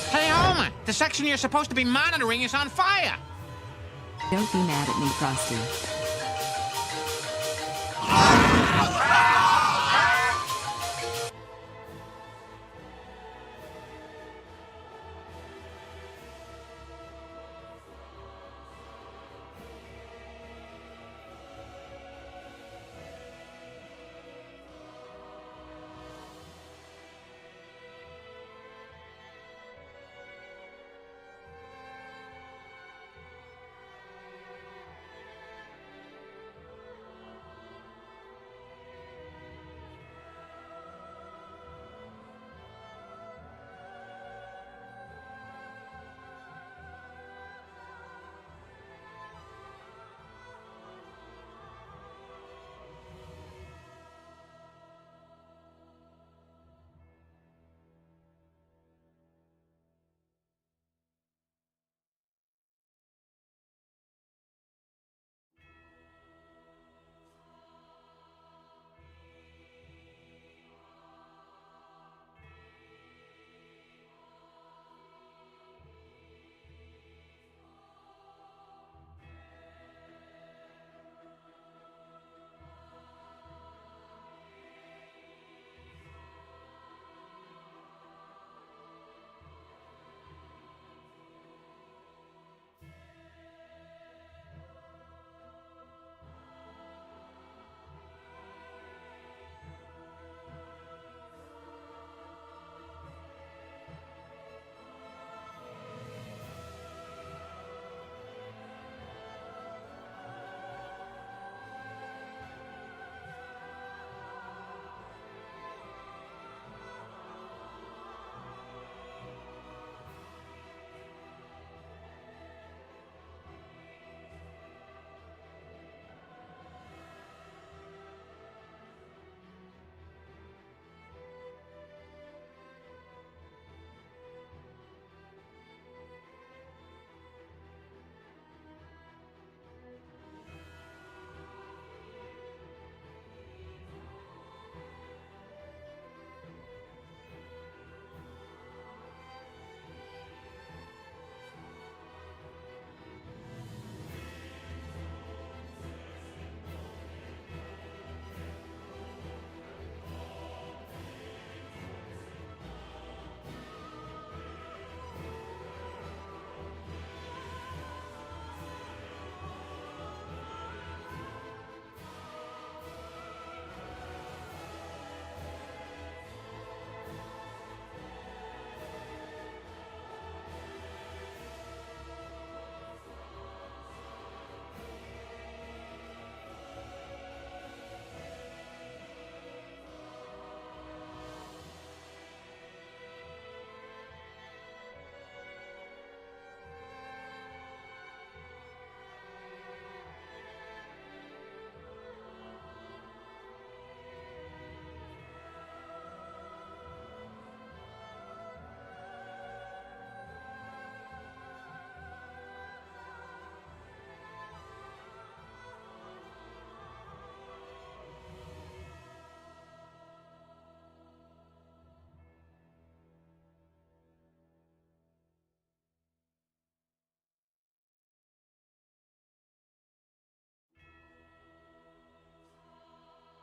Hey, Homer! The section you're supposed to be monitoring is on fire! Don't be mad at me, Frosty.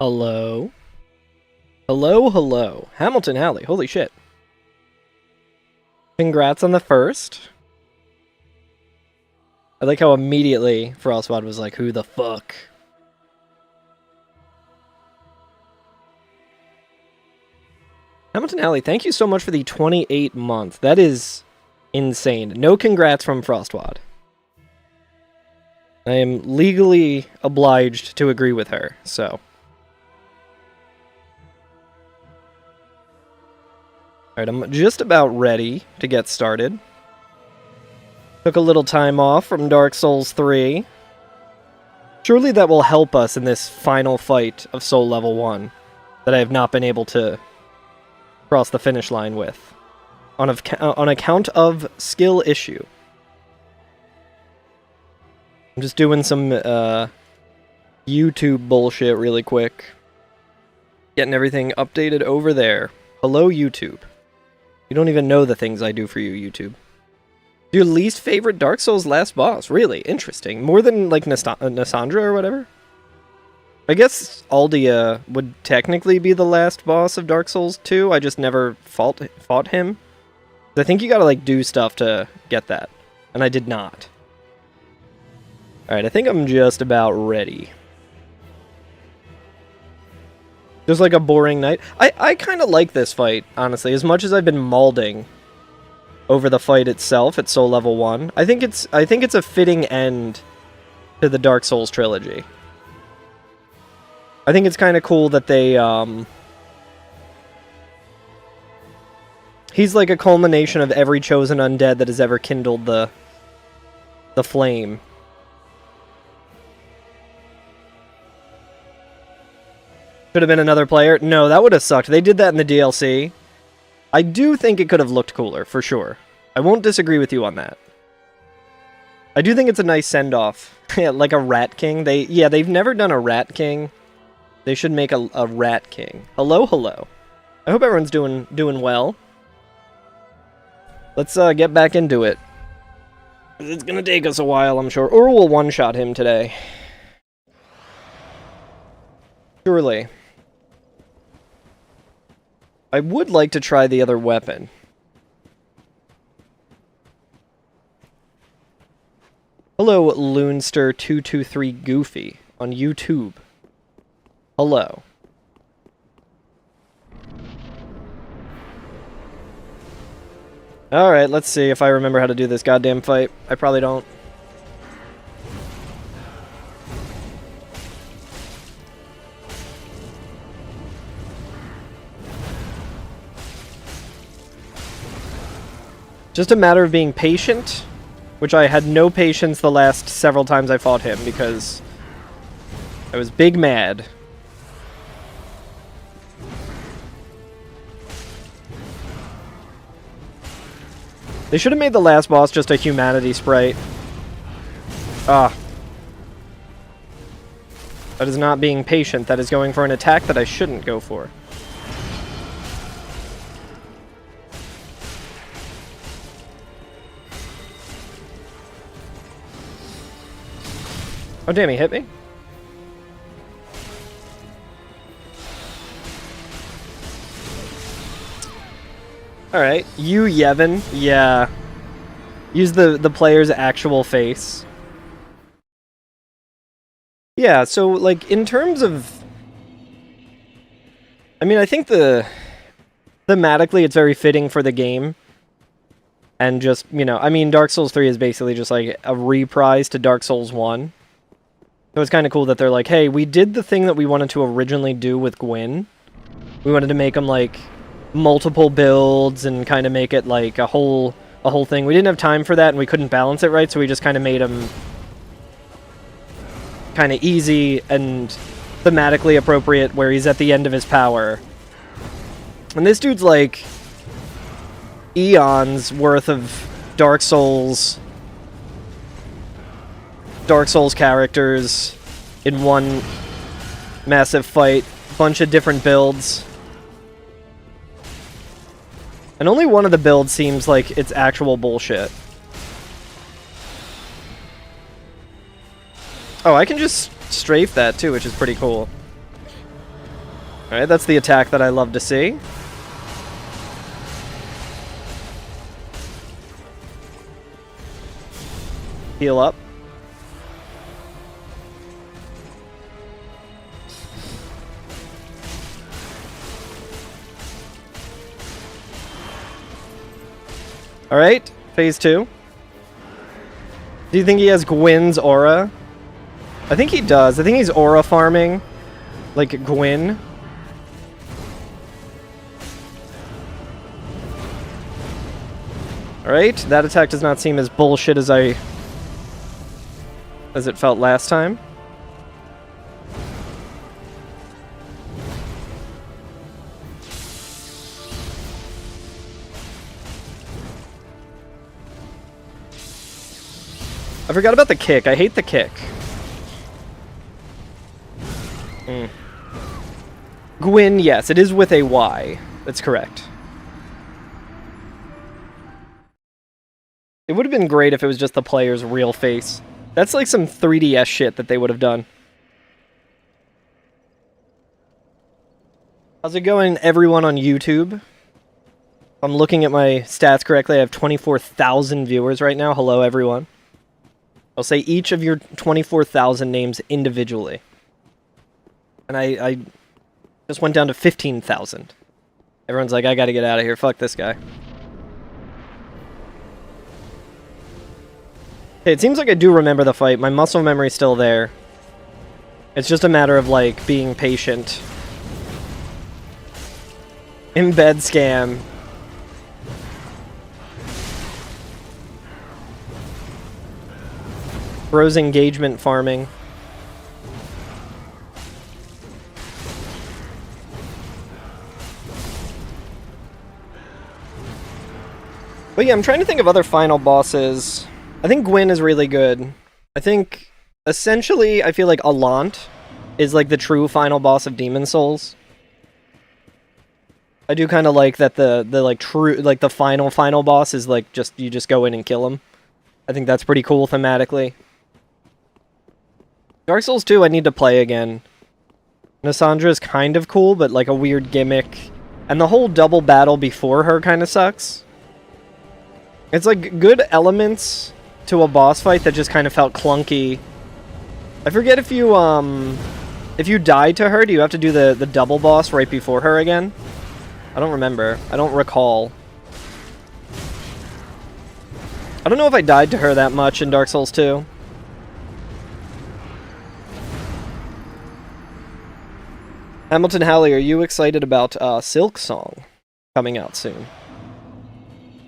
Hello? Hello, hello. Hamilton Alley, holy shit. Congrats on the first. I like how immediately Frostwad was like, who the fuck? Hamilton Alley, thank you so much for the 28 month. That is insane. No congrats from Frostwad. I am legally obliged to agree with her, so. Alright, I'm just about ready to get started. Took a little time off from Dark Souls 3. Surely that will help us in this final fight of Soul Level 1 that I have not been able to cross the finish line with. On account of skill issue. I'm just doing some YouTube bullshit really quick. Getting everything updated over there. Hello, YouTube. You don't even know the things I do for you, YouTube. Your least favorite Dark Souls last boss? Really? Interesting. More than, like, Nasandra or whatever? I guess Aldia would technically be the last boss of Dark Souls 2. I just never fought him. I think you gotta, like, do stuff to get that. And I did not. Alright, I think I'm just about ready. Just like a boring night. I kind of like this fight, honestly. As much as I've been mauling over the fight itself at Soul Level 1. I think it's a fitting end to the Dark Souls trilogy. I think it's kind of cool that they, he's like a culmination of every chosen undead that has ever kindled the flame. Could have been another player? No, that would have sucked. They did that in the DLC. I do think it could have looked cooler, for sure. I won't disagree with you on that. I do think it's a nice send-off. Like a Rat King. They've never done a Rat King. They should make a Rat King. Hello, hello. I hope everyone's doing well. Let's get back into it. It's gonna take us a while, I'm sure. Or we'll one-shot him today. Surely. I would like to try the other weapon. Hello, Loonster223 Goofy on YouTube. Hello. Alright, let's see if I remember how to do this goddamn fight. I probably don't. Just a matter of being patient, which I had no patience the last several times I fought him because I was big mad. They should have made the last boss just a humanity sprite. Ah. That is not being patient. That is going for an attack that I shouldn't go for. Oh damn, he hit me? Alright, you Yevon, yeah. Use the player's actual face. Yeah, so, like, in terms of... I mean, I think thematically it's very fitting for the game. And just, you know, I mean, Dark Souls 3 is basically just, like, a reprise to Dark Souls 1. So it's kind of cool that they're like, hey, we did the thing that we wanted to originally do with Gwyn. We wanted to make them, like, multiple builds and kind of make it, like, a whole thing. We didn't have time for that, and we couldn't balance it right, so we just kind of made them kind of easy and thematically appropriate, where he's at the end of his power. And this dude's, like, eons worth of Dark Souls characters in one massive fight. Bunch of different builds. And only one of the builds seems like it's actual bullshit. Oh, I can just strafe that too, which is pretty cool. Alright, that's the attack that I love to see. Heal up. Alright, phase 2. Do you think he has Gwyn's aura? I think he does. I think he's aura farming. Like Gwyn. Alright, that attack does not seem as bullshit as it felt last time. I forgot about the kick. I hate the kick. Gwyn, yes, it is with a Y. That's correct. It would have been great if it was just the player's real face. That's like some 3DS shit that they would have done. How's it going, everyone on YouTube? I'm looking at my stats correctly. I have 24,000 viewers right now. Hello, everyone. I'll say each of your 24,000 names individually. And I just went down to 15,000. Everyone's like, I gotta get out of here. Fuck this guy. Okay, it seems like I do remember the fight. My muscle memory's still there. It's just a matter of, like, being patient. Embed scam. Bros engagement farming. But yeah, I'm trying to think of other final bosses. I think Gwyn is really good. I think, essentially, I feel like Alant is like the true final boss of Demon Souls. I do kind of like that the like true, like the final boss is like you just go in and kill him. I think that's pretty cool thematically. Dark Souls 2 I need to play again. Nassandra is kind of cool, but like a weird gimmick. And the whole double battle before her kind of sucks. It's like good elements to a boss fight that just kind of felt clunky. I forget if you die to her, do you have to do the double boss right before her again? I don't remember. I don't recall. I don't know if I died to her that much in Dark Souls 2. Hamilton Halley, are you excited about Silk Song coming out soon?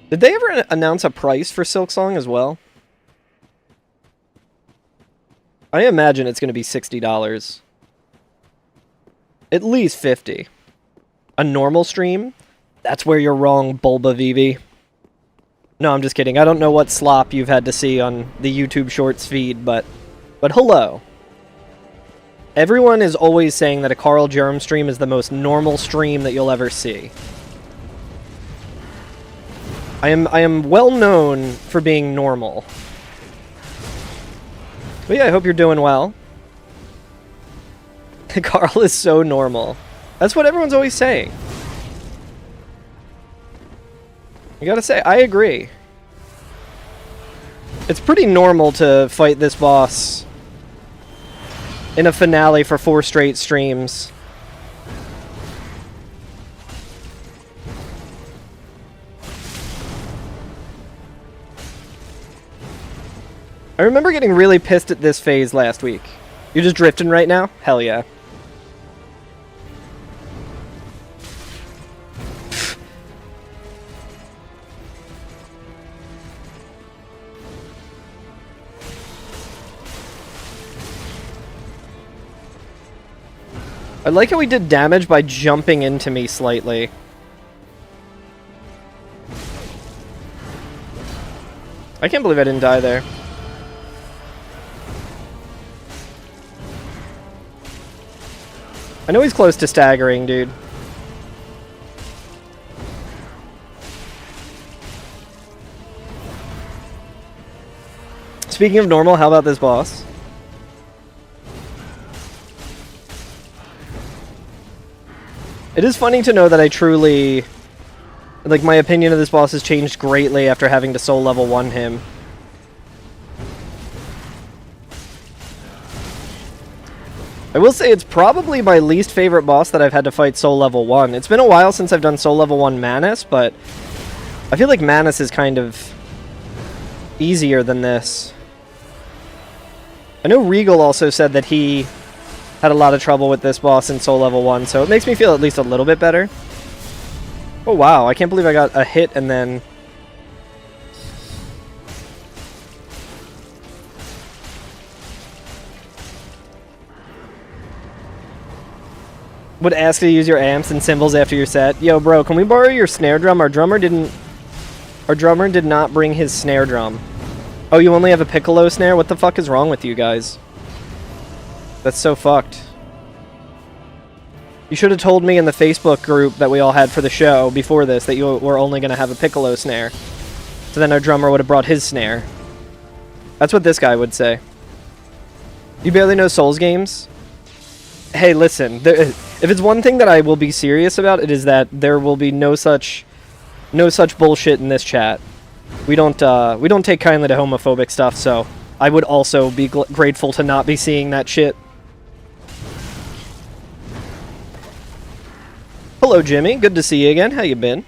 Did they ever announce a price for Silk Song as well? I imagine it's going to be $60. At least $50. A normal stream? That's where you're wrong, Bulba Vivi. No, I'm just kidding. I don't know what slop you've had to see on the YouTube Shorts feed, but hello. Everyone is always saying that a Carl Germ stream is the most normal stream that you'll ever see. I am well known for being normal. But yeah, I hope you're doing well. Carl is so normal. That's what everyone's always saying. I gotta say, I agree. It's pretty normal to fight this boss in a finale for 4 straight streams. I remember getting really pissed at this phase last week. You're just drifting right now? Hell yeah. I like how he did damage by jumping into me slightly. I can't believe I didn't die there. I know he's close to staggering, dude. Speaking of normal, how about this boss? It is funny to know that I truly... like, my opinion of this boss has changed greatly after having to soul level 1 him. I will say it's probably my least favorite boss that I've had to fight soul level 1. It's been a while since I've done soul level 1 Manus, but I feel like Manus is kind of easier than this. I know Regal also said that he had a lot of trouble with this boss in soul level 1, so it makes me feel at least a little bit better. Oh wow, I can't believe I got a hit and then... would ask to use your amps and cymbals after your set. Yo bro, can we borrow your snare drum? Our drummer did not bring his snare drum. Oh, you only have a piccolo snare? What the fuck is wrong with you guys? That's so fucked. You should have told me in the Facebook group that we all had for the show before this that you were only going to have a piccolo snare. So then our drummer would have brought his snare. That's what this guy would say. You barely know Souls games? Hey, listen. If it's one thing that I will be serious about, it is that there will be no such bullshit in this chat. We don't take kindly to homophobic stuff, so I would also be grateful to not be seeing that shit. Hello, Jimmy. Good to see you again. How you been?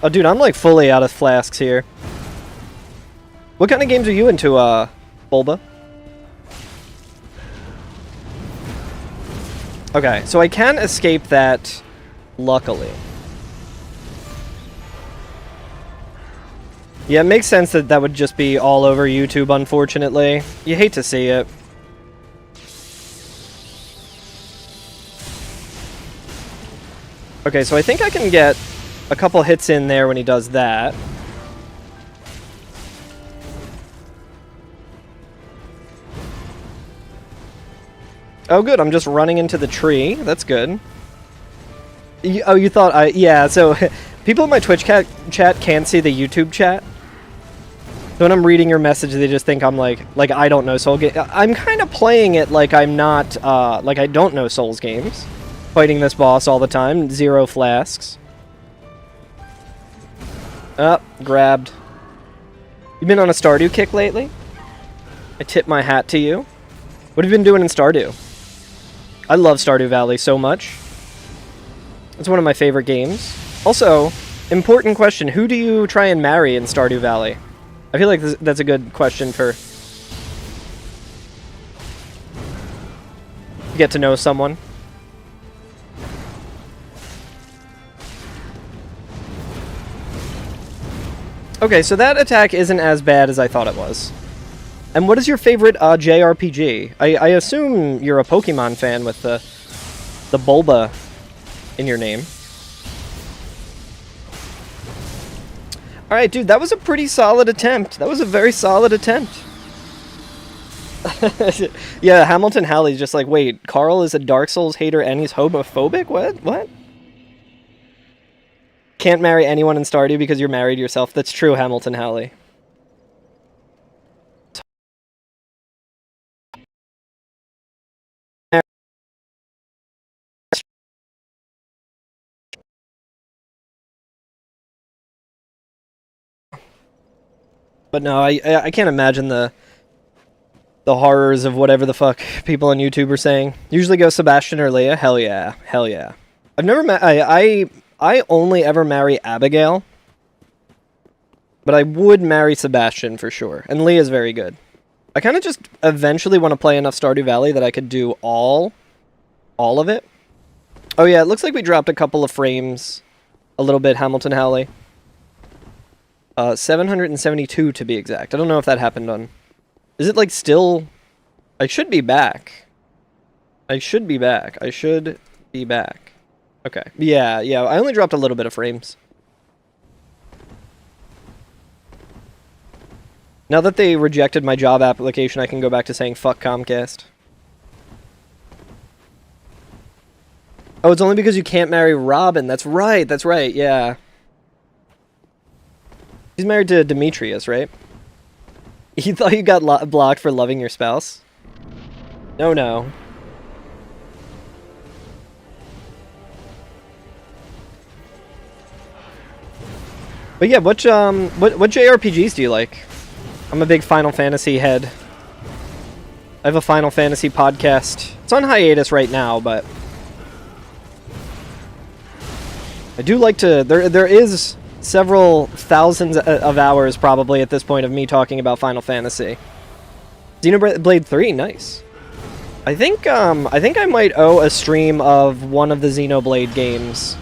Oh, dude, I'm like fully out of flasks here. What kind of games are you into, Bulba? Okay, so I can escape that, luckily. Yeah, it makes sense that that would just be all over YouTube, unfortunately. You hate to see it. Okay, so I think I can get a couple hits in there when he does that. Oh, good. I'm just running into the tree. That's good. Oh, you thought yeah, so people in my Twitch chat can't see the YouTube chat. So when I'm reading your message, they just think I'm like I don't know Soul game. I'm kind of playing it like I'm not, like I don't know Souls games. Fighting this boss all the time. 0 flasks. Oh, grabbed. You been on a Stardew kick lately? I tip my hat to you. What have you been doing in Stardew? I love Stardew Valley so much. It's one of my favorite games. Also, important question, who do you try and marry in Stardew Valley? I feel like that's a good question for... get to know someone. Okay, so that attack isn't as bad as I thought it was. And what is your favorite JRPG? I assume you're a Pokemon fan with the Bulba in your name. Alright, dude, that was a pretty solid attempt. That was a very solid attempt. Yeah, Hamilton Halley's just like, wait, Carl is a Dark Souls hater and he's homophobic? What? Can't marry anyone in Stardew because you're married yourself. That's true, Hamilton Halley. But no, I can't imagine the horrors of whatever the fuck people on YouTube are saying. Usually go Sebastian or Leah. Hell yeah. Hell yeah. I've never met... I only ever marry Abigail. But I would marry Sebastian for sure. And Leah's very good. I kind of just eventually want to play enough Stardew Valley that I could do all of it. Oh yeah, it looks like we dropped a couple of frames. A little bit, Hamilton Halley. 772 to be exact. I don't know if that happened on... Is it like still... I should be back. I should be back. Okay. Yeah, I only dropped a little bit of frames. Now that they rejected my job application, I can go back to saying fuck Comcast. Oh, it's only because you can't marry Robin. That's right, yeah. He's married to Demetrius, right? You thought you got blocked for loving your spouse? No. But yeah, what JRPGs do you like? I'm a big Final Fantasy head. I have a Final Fantasy podcast. It's on hiatus right now, but I do like to... There is several thousands of hours probably at this point of me talking about Final Fantasy. Xenoblade 3, nice. I think I might owe a stream of one of the Xenoblade games.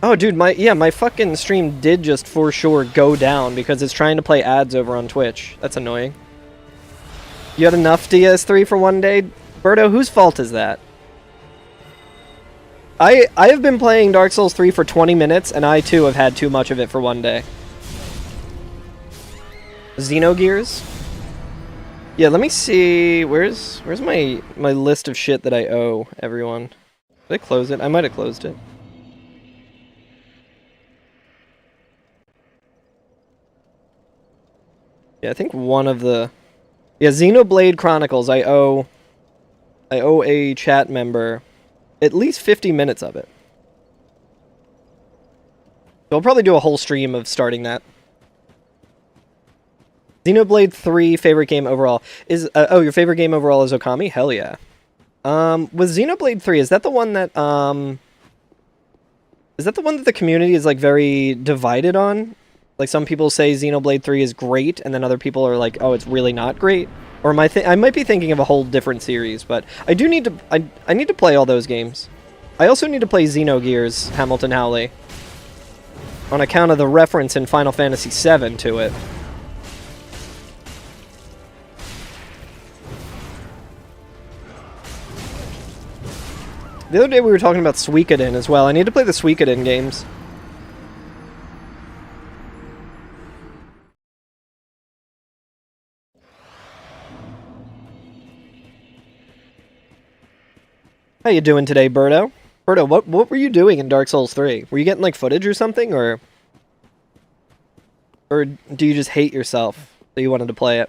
Oh, dude, my fucking stream did just for sure go down because it's trying to play ads over on Twitch. That's annoying. You had enough DS3 for one day? Berto, whose fault is that? I have been playing Dark Souls 3 for 20 minutes, and I too have had too much of it for one day. Xenogears? Yeah, let me see. Where's my list of shit that I owe everyone? Did I close it? I might have closed it. Yeah, I think one of the... Yeah, Xenoblade Chronicles, I owe a chat member at least 50 minutes of it. So I'll probably do a whole stream of starting that. Xenoblade 3, favorite game overall. Is oh, your favorite game overall is Okami? Hell yeah. Was Xenoblade 3, is that the one that, is that the one that the community is, like, very divided on? Like, some people say Xenoblade 3 is great, and then other people are like, oh, it's really not great? Or am I might be thinking of a whole different series, but I do need to, I need to play all those games. I also need to play Xenogears Hamilton Howley, on account of the reference in Final Fantasy VII to it. The other day we were talking about Suikoden as well. I need to play the Suikoden games. How you doing today, Birdo? Birdo, what were you doing in Dark Souls 3? Were you getting, like, footage or something, or do you just hate yourself that you wanted to play it?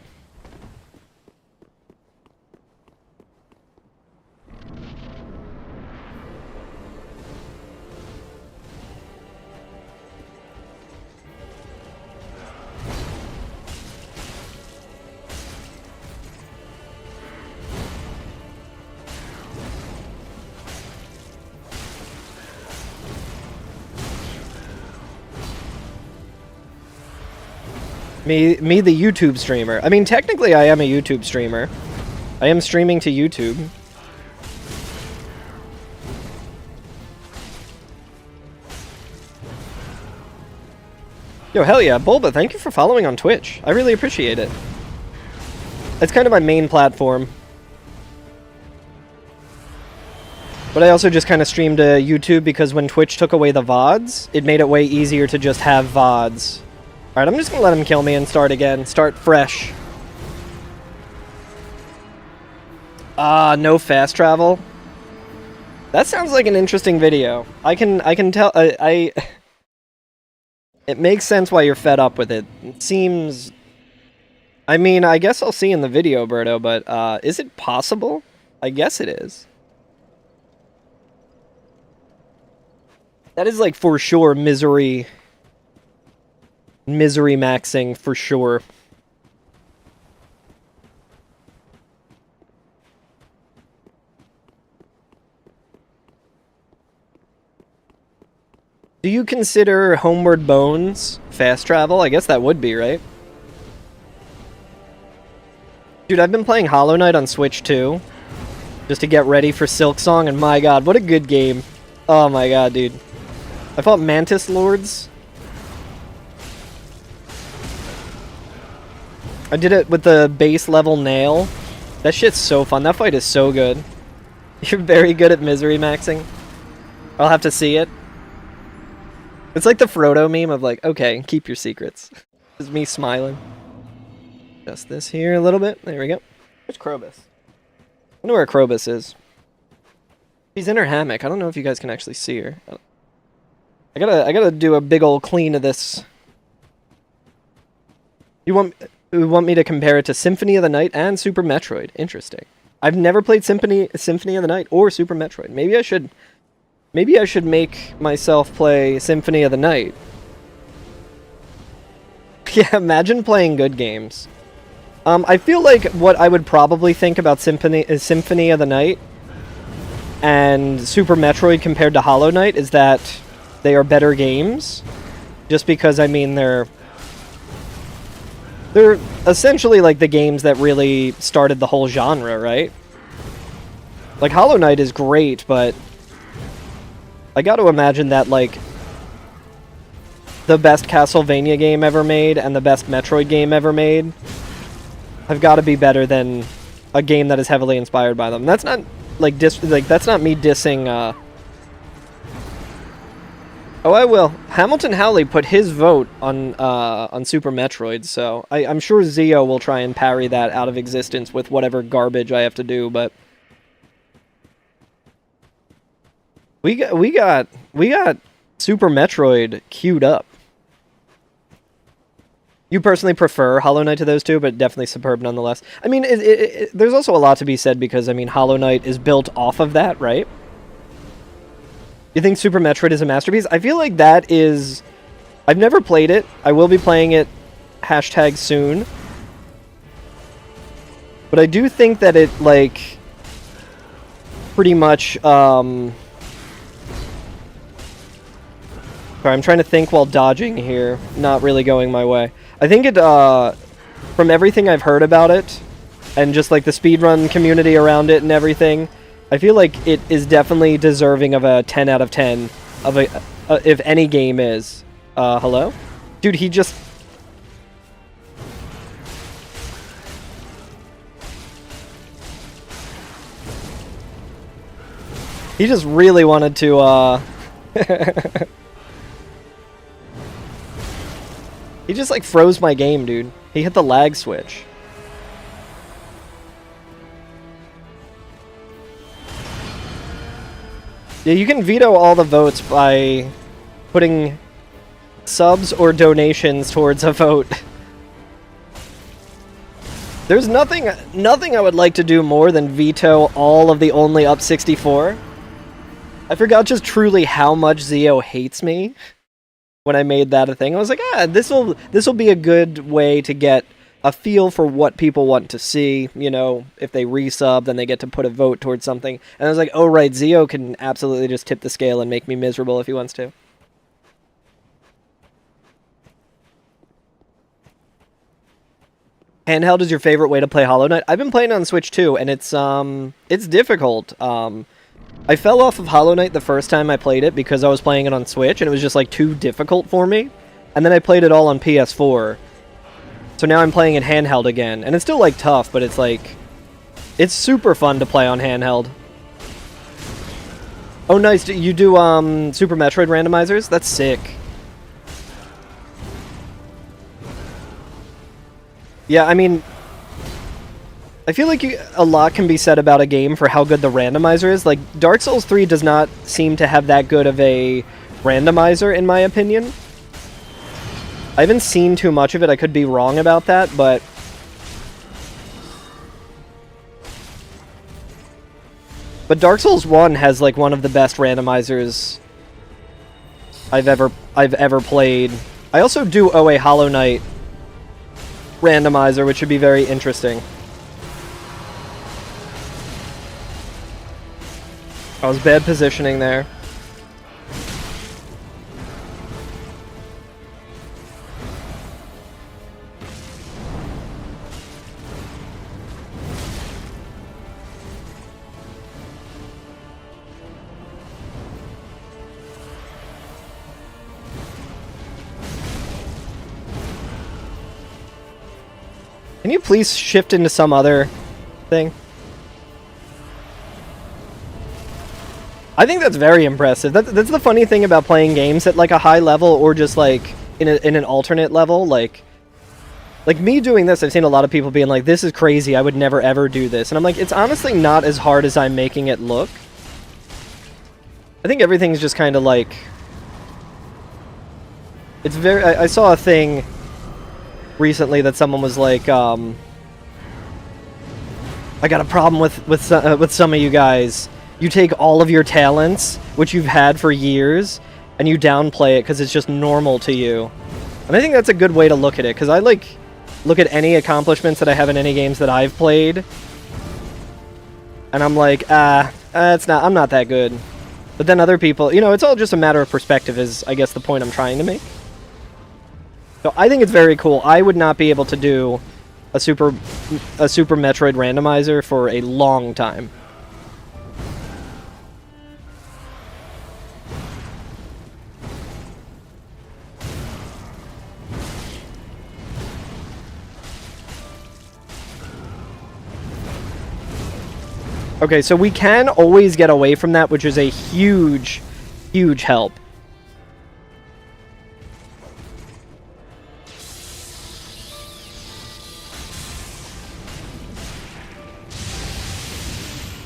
Me, the YouTube streamer. I mean, technically I am a YouTube streamer. I am streaming to YouTube. Yo, hell yeah, Bulba, thank you for following on Twitch. I really appreciate it. It's kind of my main platform. But I also just kind of streamed to YouTube because when Twitch took away the VODs, it made it way easier to just have VODs. Alright, I'm just gonna let him kill me and start again. Start fresh. Ah, no fast travel. That sounds like an interesting video. I can tell, it makes sense why you're fed up with it. It seems... I mean, I guess I'll see in the video, Berto, but, is it possible? I guess it is. That is, like, for sure, misery maxing, for sure. Do you consider Homeward Bones fast travel? I guess that would be, right? Dude, I've been playing Hollow Knight on Switch too, just to get ready for Silksong, and my god, what a good game. Oh my god, dude. I fought Mantis Lords. I did it with the base level nail. That shit's so fun. That fight is so good. You're very good at misery maxing. I'll have to see it. It's like the Frodo meme of like, okay, keep your secrets. Just me smiling. Just this here a little bit. There we go. Where's Krobus? I wonder where Krobus is. She's in her hammock. I don't know if you guys can actually see her. I gotta do a big old clean of this. You want me to compare it to Symphony of the Night and Super Metroid? Interesting. I've never played Symphony of the Night or Super Metroid. Maybe I should make myself play Symphony of the Night. Yeah, imagine playing good games. I feel like what I would probably think about Symphony of the Night and Super Metroid compared to Hollow Knight is that they are better games. Just because, I mean, they're essentially like the games that really started the whole genre, right? Like, Hollow Knight is great, but I gotta imagine that, like, the best Castlevania game ever made and the best Metroid game ever made have got to be better than a game that is heavily inspired by them. That's not, like, that's not me dissing, Oh, I will. Hamilton Howley put his vote on Super Metroid, so I'm sure Zio will try and parry that out of existence with whatever garbage I have to do, but we got Super Metroid queued up. You personally prefer Hollow Knight to those two, but definitely Superb nonetheless. I mean, there's also a lot to be said because, I mean, Hollow Knight is built off of that, right? You think Super Metroid is a masterpiece? I feel like that is... I've never played it. I will be playing it # soon. But I do think that it, like, pretty much, Sorry, I'm trying to think while dodging here. Not really going my way. I think it, from everything I've heard about it, and just, like, the speedrun community around it and everything, I feel like it is definitely deserving of a 10 out of 10, of a, if any game is. Hello? Dude, he just... He just really wanted to, He just, like, froze my game, dude. He hit the lag switch. Yeah, you can veto all the votes by putting subs or donations towards a vote. There's nothing I would like to do more than veto all of the only up 64. I forgot just truly how much Zio hates me when I made that a thing. I was like, this will be a good way to get a feel for what people want to see. You know, if they resub, then they get to put a vote towards something. And I was like, oh right, Zio can absolutely just tip the scale and make me miserable if he wants to. Handheld is your favorite way to play Hollow Knight? I've been playing on Switch too, and it's difficult. I fell off of Hollow Knight the first time I played it because I was playing it on Switch, and it was just, like, too difficult for me. And then I played it all on PS4. So now I'm playing it handheld again. And it's still, like, tough, but it's, like... It's super fun to play on handheld. Oh, nice. You do, Super Metroid randomizers? That's sick. Yeah, I mean... I feel like a lot can be said about a game for how good the randomizer is. Like, Dark Souls 3 does not seem to have that good of a randomizer, in my opinion. I haven't seen too much of it. I could be wrong about that, but... But Dark Souls 1 has, like, one of the best randomizers I've ever played. I also do owe a Hollow Knight randomizer, which should be very interesting. I was bad positioning there. Can you please shift into some other thing? I think that's very impressive. That's the funny thing about playing games at, like, a high level or just, like, in an alternate level. Like me doing this, I've seen a lot of people being like, this is crazy, I would never ever do this. And I'm like, it's honestly not as hard as I'm making it look. I think everything's just kind of like... It's very... I saw a thing recently that someone was like, I got a problem with some of you guys. You take all of your talents, which you've had for years, and you downplay it because it's just normal to you. And I think that's a good way to look at it, because I, like, look at any accomplishments that I have in any games that I've played, and I'm like, I'm not that good. But then other people, you know, it's all just a matter of perspective is, I guess, the point I'm trying to make. So I think it's very cool. I would not be able to do a Super Metroid randomizer for a long time. Okay, so we can always get away from that, which is a huge, huge help.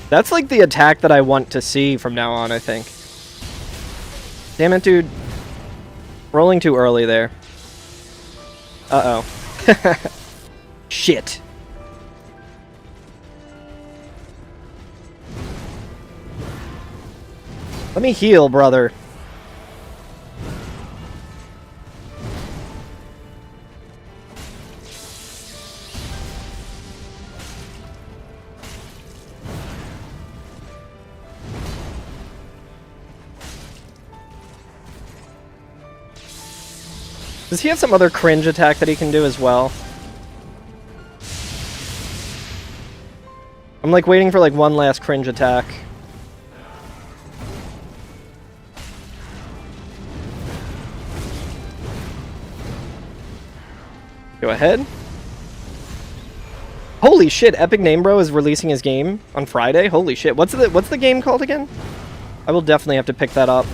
That's like the attack that I want to see from now on, I think. Damn it, dude. Rolling too early there. Uh-oh. Shit. Let me heal, brother. Does he have some other cringe attack that he can do as well? I'm like waiting for like one last cringe attack. Go ahead. Holy shit, Epic Name Bro is releasing his game on Friday? Holy shit. What's the game called again? I will definitely have to pick that up.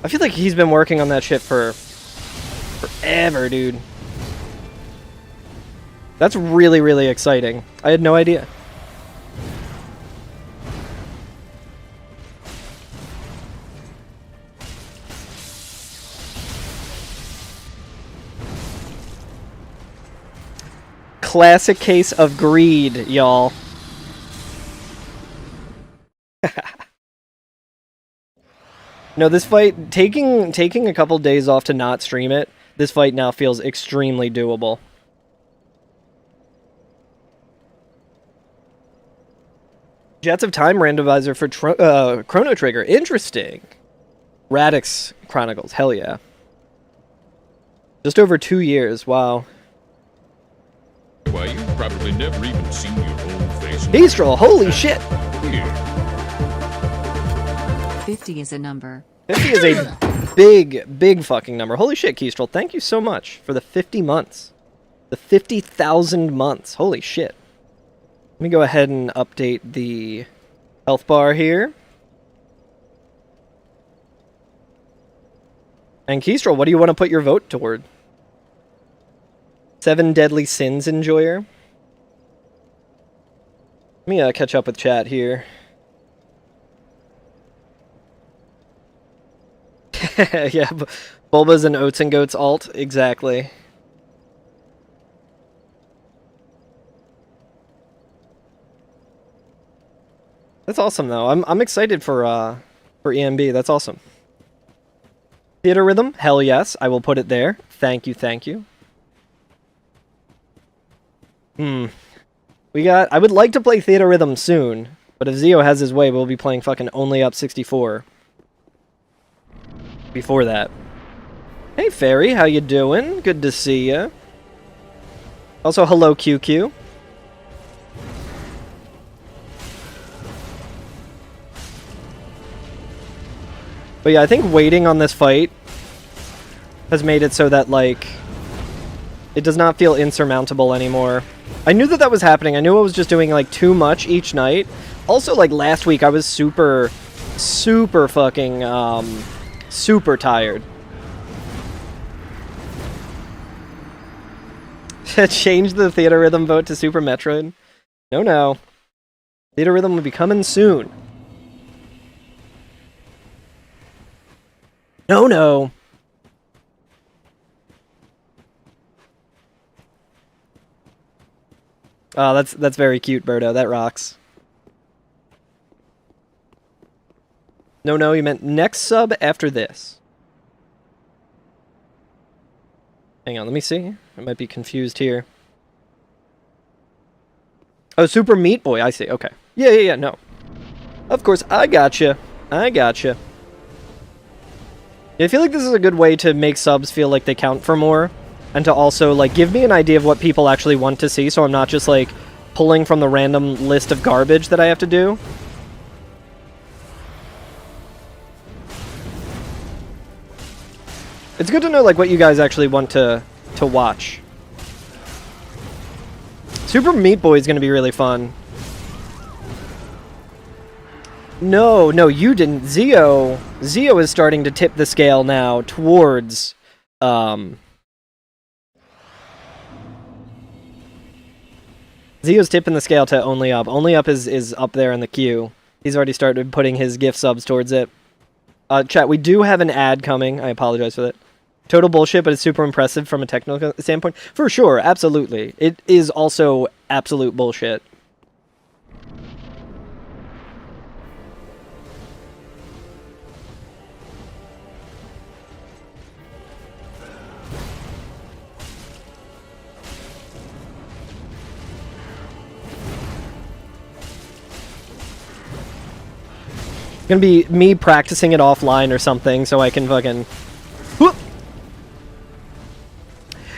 I feel like he's been working on that shit for forever, dude. That's really, really exciting. I had no idea. Classic case of greed, y'all. No, this fight, taking a couple days off to not stream it, this fight now feels extremely doable. Jets of Time randomizer for Chrono Trigger. Interesting. Radix Chronicles. Hell yeah. Just over 2 years. Wow. Why, you've probably never even seen your own face. Kestrel, holy shit! Here. 50 is a number. 50 is a big fucking number. Holy shit, Kestrel. Thank you so much for the 50 months. The 50,000 months. Holy shit. Let me go ahead and update the health bar here. And Kestrel, what do you want to put your vote toward? 7 Deadly Sins enjoyer. Let me catch up with chat here. Yeah, Bulba's and Oats and Goats alt, exactly. That's awesome though. I'm excited for EMB. That's awesome. Theater Rhythm, hell yes, I will put it there. Thank you, thank you. I would like to play Theater Rhythm soon, but if Zio has his way, we'll be playing fucking Only Up 64. Before that. Hey Fairy, how you doing? Good to see ya. Also, hello QQ. But yeah, I think waiting on this fight has made it so that, like, it does not feel insurmountable anymore. I knew that that was happening. I knew I was just doing, like, too much each night. Also, like, last week I was super fucking, super tired. Change the Theater Rhythm vote to Super Metroid? No. Theater Rhythm will be coming soon. No. Oh, that's very cute, Birdo. That rocks. No, you meant next sub after this. Hang on, let me see. I might be confused here. Oh, Super Meat Boy, I see. Okay. Yeah, no. Of course, I gotcha. I feel like this is a good way to make subs feel like they count for more, and to also, like, give me an idea of what people actually want to see, so I'm not just, like, pulling from the random list of garbage that I have to do. It's good to know, like, what you guys actually want to watch. Super Meat Boy is going to be really fun. No, you didn't. Zio is starting to tip the scale now towards, Zio's tipping the scale to Only Up. Only Up is up there in the queue. He's already started putting his gift subs towards it. Chat, we do have an ad coming. I apologize for that. Total bullshit, but it's super impressive from a technical standpoint. For sure, absolutely. It is also absolute bullshit. It's gonna be me practicing it offline or something so I can fucking... Whoop!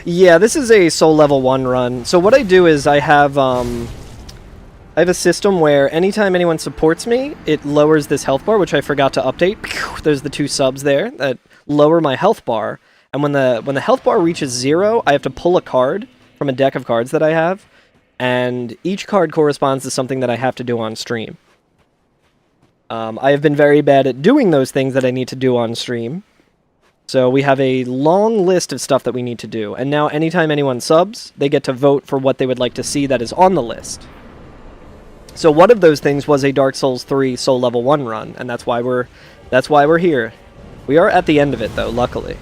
Yeah, this is a soul level 1 run. So what I do is I have a system where anytime anyone supports me, it lowers this health bar, which I forgot to update. There's the 2 subs there that lower my health bar. And when the health bar reaches 0, I have to pull a card from a deck of cards that I have. And each card corresponds to something that I have to do on stream. I have been very bad at doing those things that I need to do on stream. So we have a long list of stuff that we need to do. And now anytime anyone subs, they get to vote for what they would like to see that is on the list. So one of those things was a Dark Souls 3 Soul Level 1 run, and that's why we're here. We are at the end of it though, luckily.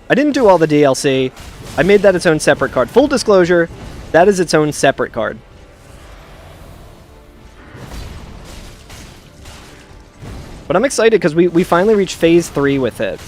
I didn't do all the DLC. I made that its own separate card. Full disclosure, that is its own separate card. But I'm excited because we finally reached Phase 3 with it.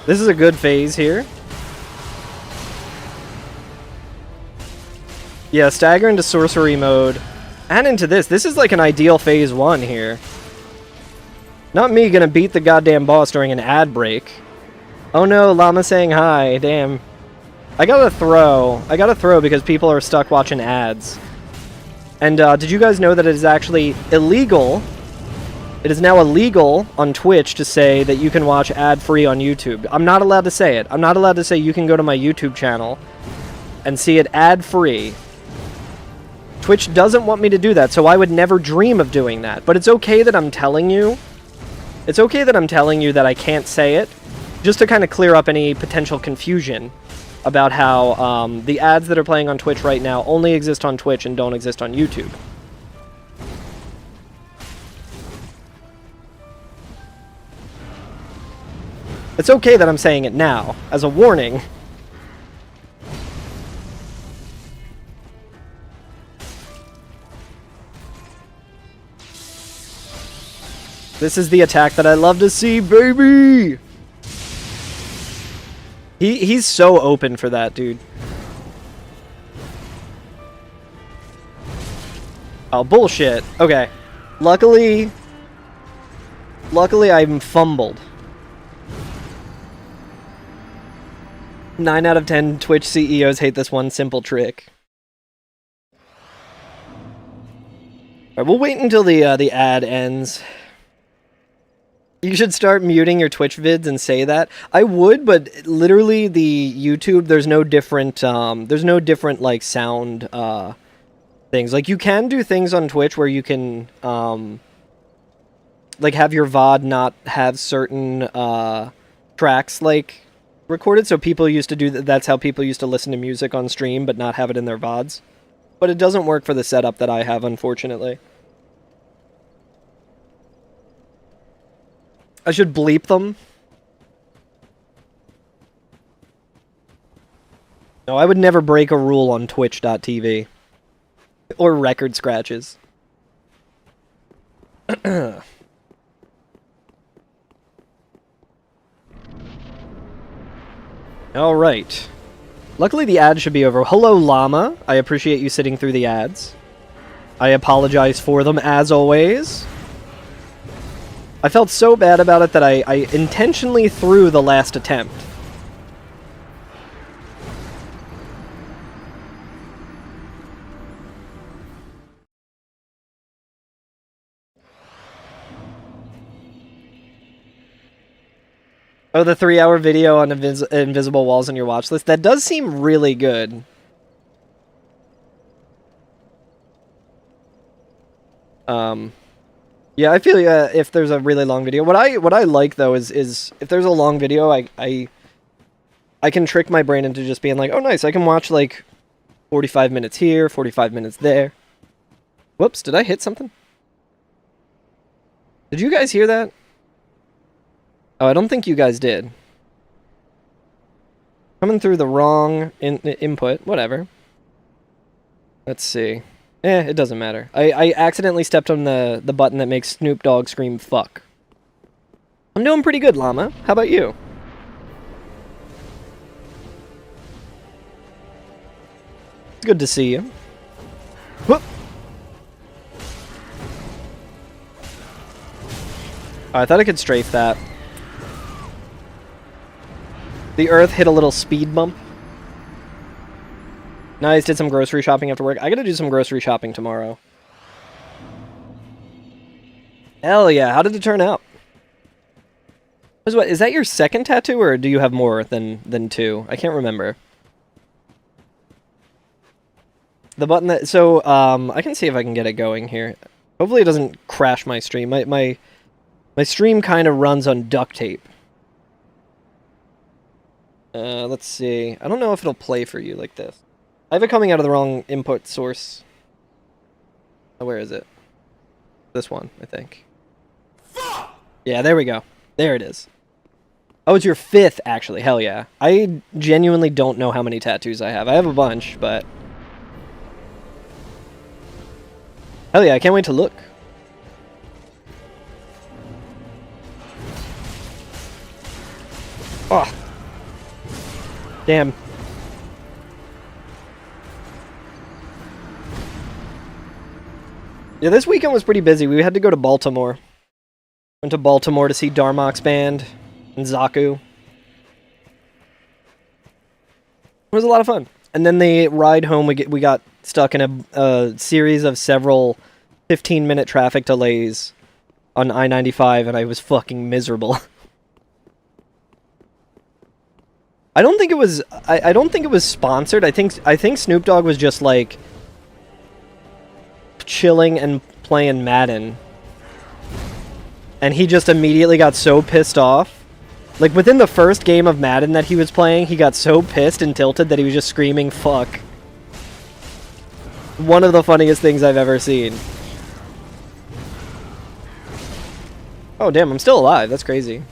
This is a good phase here. Yeah, stagger into sorcery mode. And into this. This is like an ideal phase 1 here. Not me gonna beat the goddamn boss during an ad break. Oh no, Llama saying hi. Damn. I gotta throw because people are stuck watching ads. And did you guys know that it is actually illegal? It is now illegal on Twitch to say that you can watch ad-free on YouTube. I'm not allowed to say it. I'm not allowed to say you can go to my YouTube channel and see it ad-free. Twitch doesn't want me to do that, so I would never dream of doing that. But it's okay that I'm telling you. It's okay that I'm telling you that I can't say it, just to kind of clear up any potential confusion about how the ads that are playing on Twitch right now only exist on Twitch and don't exist on YouTube. It's okay that I'm saying it now, as a warning. This is the attack that I love to see, baby! He's so open for that, dude. Oh, bullshit. Okay. Luckily I'm fumbled. 9 out of 10 Twitch CEOs hate this one simple trick. Alright, we'll wait until the ad ends. You should start muting your Twitch vids and say that. I would, but literally the YouTube, there's no different like sound things. Like you can do things on Twitch where you can like have your VOD not have certain tracks like recorded, so people used to do that's how people used to listen to music on stream but not have it in their VODs. But it doesn't work for the setup that I have, unfortunately. I should bleep them. No, I would never break a rule on twitch.tv. Or record scratches. Alright. Luckily the ad should be over. Hello, Llama. I appreciate you sitting through the ads. I apologize for them, as always. I felt so bad about it that I intentionally threw the last attempt. Oh, the 3-hour video on invisible walls on your watch list? That does seem really good. Yeah, I feel if there's a really long video. What I like though is if there's a long video, I can trick my brain into just being like, oh nice, I can watch like 45 minutes here, 45 minutes there. Whoops, did I hit something? Did you guys hear that? Oh, I don't think you guys did. Coming through the wrong input, whatever. Let's see. It doesn't matter. I accidentally stepped on the button that makes Snoop Dogg scream fuck. I'm doing pretty good, Llama. How about you? It's good to see you. Whoop. Oh, I thought I could strafe that. The earth hit a little speed bump. Nice, did some grocery shopping after work. I gotta do some grocery shopping tomorrow. Hell yeah, how did it turn out? Is that your second tattoo, or do you have more than two? I can't remember. The button that... So, I can see if I can get it going here. Hopefully it doesn't crash my stream. My stream kind of runs on duct tape. Let's see. I don't know if it'll play for you like this. I have it coming out of the wrong input source. Oh, where is it? This one, I think. Yeah, there we go. There it is. Oh, it's your fifth, actually. Hell yeah. I genuinely don't know how many tattoos I have. I have a bunch, but... Hell yeah, I can't wait to look. Oh. Damn. Yeah, this weekend was pretty busy. We had to go to Baltimore. Went to Baltimore to see Darmok's band and Zaku. It was a lot of fun. And then the ride home, we got stuck in a series of several 15-minute traffic delays on I-95, and I was fucking miserable. I don't think it was. I don't think it was sponsored. I think Snoop Dogg was just like chilling and playing Madden, and he just immediately got so pissed off. Like within the first game of Madden that he was playing, he got so pissed and tilted that he was just screaming "fuck." One of the funniest things I've ever seen. Oh damn! I'm still alive. That's crazy.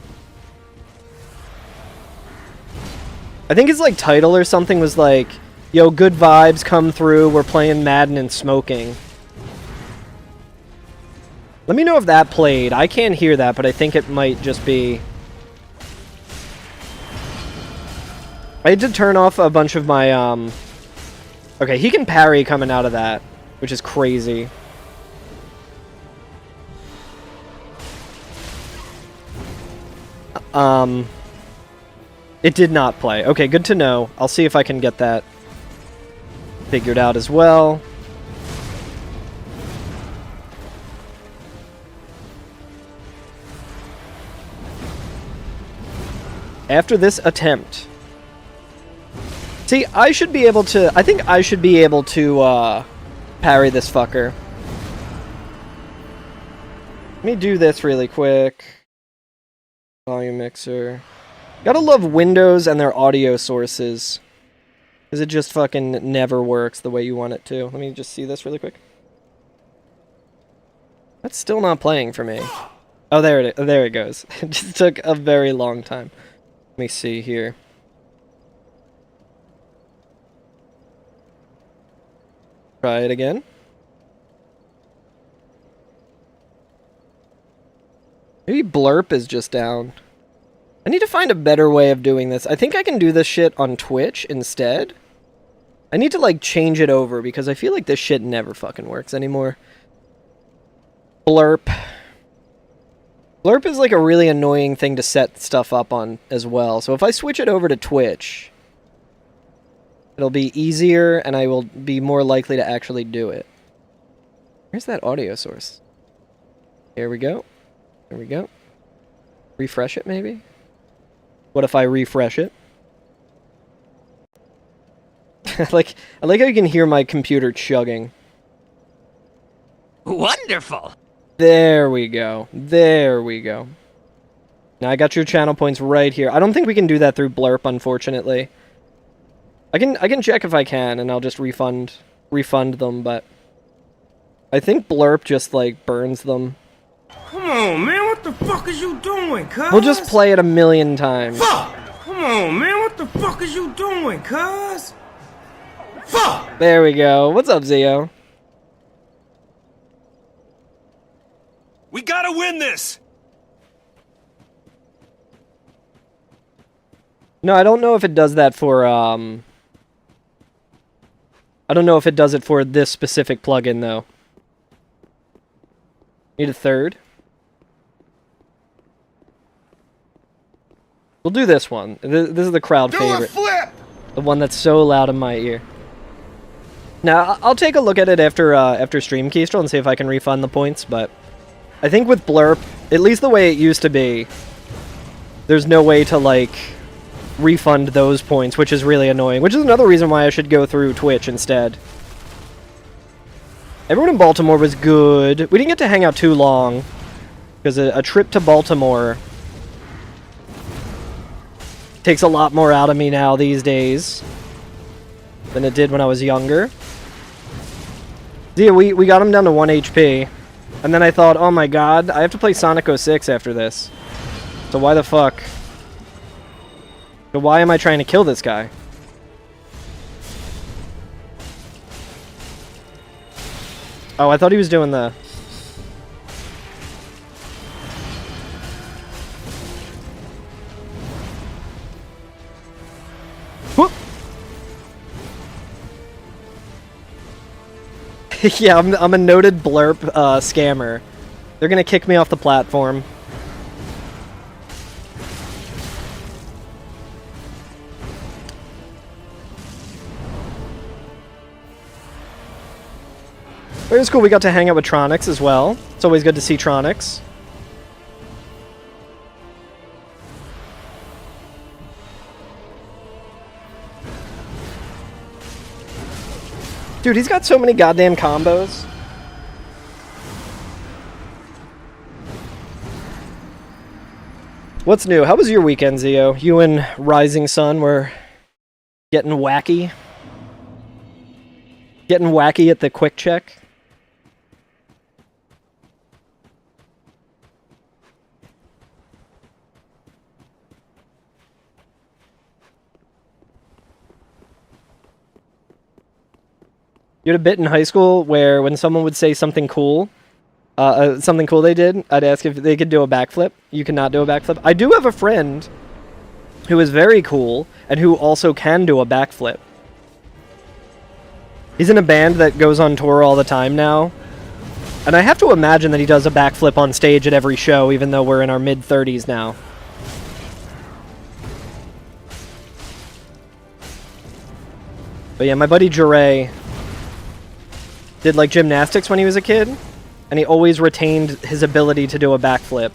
I think his, like, title or something was like, yo, good vibes come through, we're playing Madden and smoking. Let me know if that played. I can't hear that, but I think it might just be... I had to turn off a bunch of my, Okay, he can parry coming out of that, which is crazy. It did not play. Okay, good to know. I'll see if I can get that figured out as well. After this attempt. See, I should be able to... I think I should be able to, parry this fucker. Let me do this really quick. Volume mixer. Gotta love Windows and their audio sources. Because it just fucking never works the way you want it to. Let me just see this really quick. That's still not playing for me. Oh, there it goes. It just took a very long time. Let me see here. Try it again. Maybe Blurp is just down. I need to find a better way of doing this. I think I can do this shit on Twitch instead. I need to, like, change it over because I feel like this shit never fucking works anymore. Blurp. Blurp is, like, a really annoying thing to set stuff up on as well. So if I switch it over to Twitch, it'll be easier and I will be more likely to actually do it. Where's that audio source? Here we go. There we go. Refresh it, maybe? What if I refresh it? I like how you can hear my computer chugging. Wonderful. There we go. There we go. Now I got your channel points right here. I don't think we can do that through Blurp, unfortunately. I can check if I can, and I'll just refund them, but I think Blurp just like burns them. Come on, man, what the fuck is you doing, cuz? We'll just play it a million times. Fuck! Come on, man, what the fuck is you doing, cuz? Fuck! There we go. What's up, Zio? We gotta win this! No, I don't know if it does that for, I don't know if it does it for this specific plugin, though. Need a third? We'll do this one. This is the crowd favorite. Flip! The one that's so loud in my ear. Now, I'll take a look at it after stream, Keystral, and see if I can refund the points, but I think with Blurp, at least the way it used to be, there's no way to, like, refund those points, which is really annoying, which is another reason why I should go through Twitch instead. Everyone in Baltimore was good. We didn't get to hang out too long, because a trip to Baltimore takes a lot more out of me now these days than it did when I was younger. Yeah, we got him down to 1 HP, and then I thought, oh my god, I have to play Sonic 06 after this. So why the fuck? So why am I trying to kill this guy? Oh, I thought he was doing the... Whoop! Yeah, I'm a noted Blurp scammer. They're gonna kick me off the platform. It was cool, we got to hang out with Tronics as well. It's always good to see Tronics. Dude, he's got so many goddamn combos. What's new? How was your weekend, Zio? You and Rising Sun were getting wacky? Getting wacky at the quick check? You had a bit in high school where when someone would say something cool, something cool they did, I'd ask if they could do a backflip. You cannot do a backflip. I do have a friend who is very cool and who also can do a backflip. He's in a band that goes on tour all the time now. And I have to imagine that he does a backflip on stage at every show, even though we're in our mid-30s now. But yeah, my buddy Jure did like gymnastics when he was a kid, and he always retained his ability to do a backflip.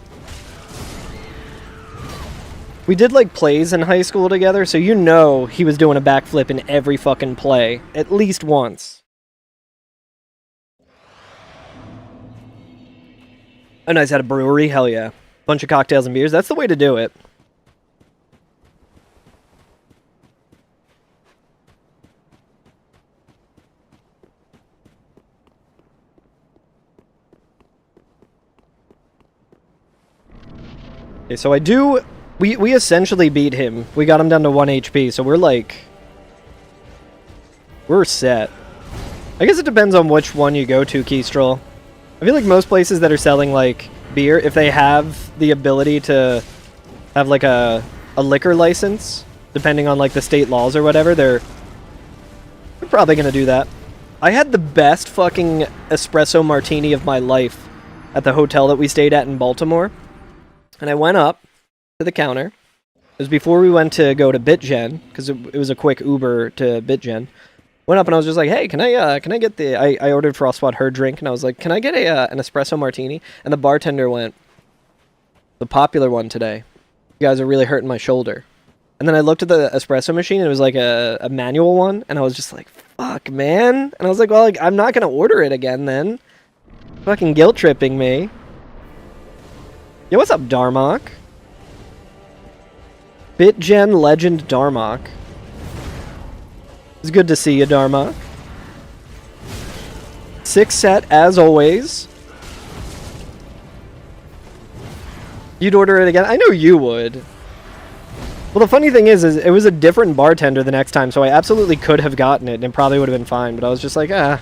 We did like plays in high school together, so you know he was doing a backflip in every fucking play, at least once. A nice at a brewery, hell yeah. Bunch of cocktails and beers, that's the way to do it. Okay, so we essentially beat him. We got him down to 1 HP, so we're set. I guess it depends on which one you go to, Keystral. I feel like most places that are selling, like, beer, if they have the ability to have, like, a liquor license, depending on, like, the state laws or whatever, they're probably gonna do that. I had the best fucking espresso martini of my life at the hotel that we stayed at in Baltimore. And I went up to the counter. It was before we went to go to BitGen, because it was a quick Uber to BitGen. Went up and I was just like, hey, can I get the... I ordered Frostbot her drink, and I was like, can I get an espresso martini? And the bartender went, the popular one today. You guys are really hurting my shoulder. And then I looked at the espresso machine, and it was like a manual one, and I was just like, fuck, man. And I was like, well, like, I'm not going to order it again then. Fucking guilt tripping me. Yo, what's up, Darmok? BitGen Legend Darmok. It's good to see you, Darmok. 6 set, as always. You'd order it again? I know you would. Well, the funny thing is it was a different bartender the next time, so I absolutely could have gotten it, and it probably would have been fine, but I was just like, I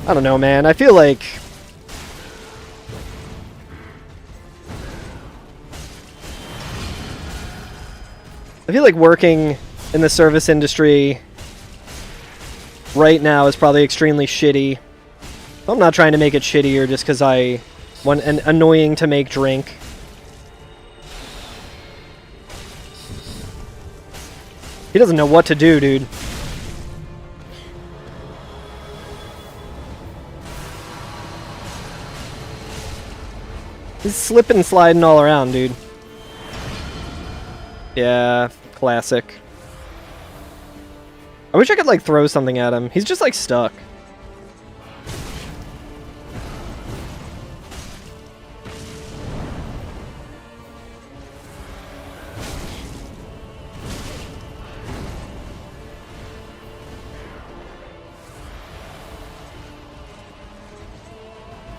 don't know, man. I feel like... working in the service industry right now is probably extremely shitty. I'm not trying to make it shittier just because I want an annoying to make drink. He doesn't know what to do, dude. He's slipping and sliding all around, dude. Yeah, classic. I wish I could, like, throw something at him. He's just, like, stuck.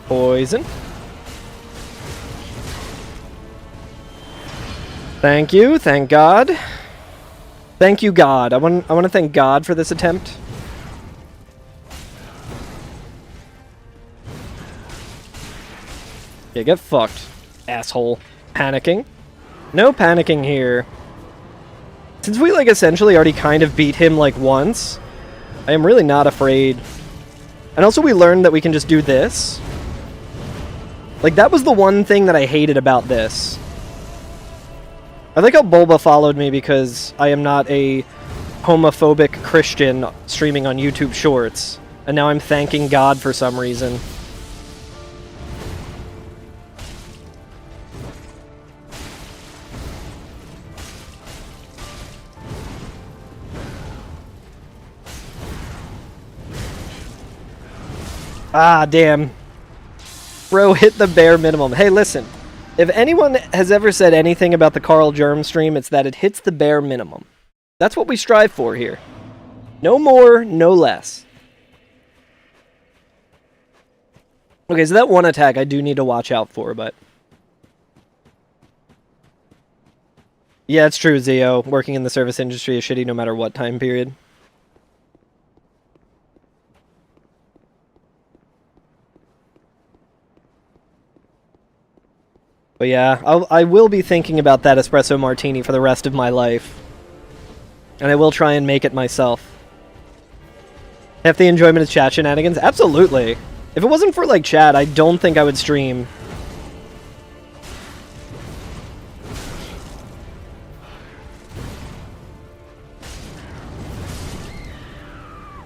Poison. Thank you, thank God. Thank you, God. I want to thank God for this attempt. Yeah, get fucked, asshole. Panicking. No panicking here. Since we, like, essentially already kind of beat him, like, once, I am really not afraid. And also we learned that we can just do this. Like, that was the one thing that I hated about this. I like how Bulba followed me because I am not a homophobic Christian streaming on YouTube Shorts. And now I'm thanking God for some reason. Ah, damn. Bro, hit the bare minimum. Hey, listen. If anyone has ever said anything about the Carl Germ stream, it's that it hits the bare minimum. That's what we strive for here. No more, no less. Okay, so that one attack I do need to watch out for, but... Yeah, it's true, Zio. Working in the service industry is shitty no matter what time period. But yeah, I will be thinking about that espresso martini for the rest of my life. And I will try and make it myself. Half the enjoyment is chat shenanigans? Absolutely. If it wasn't for, like, chat, I don't think I would stream.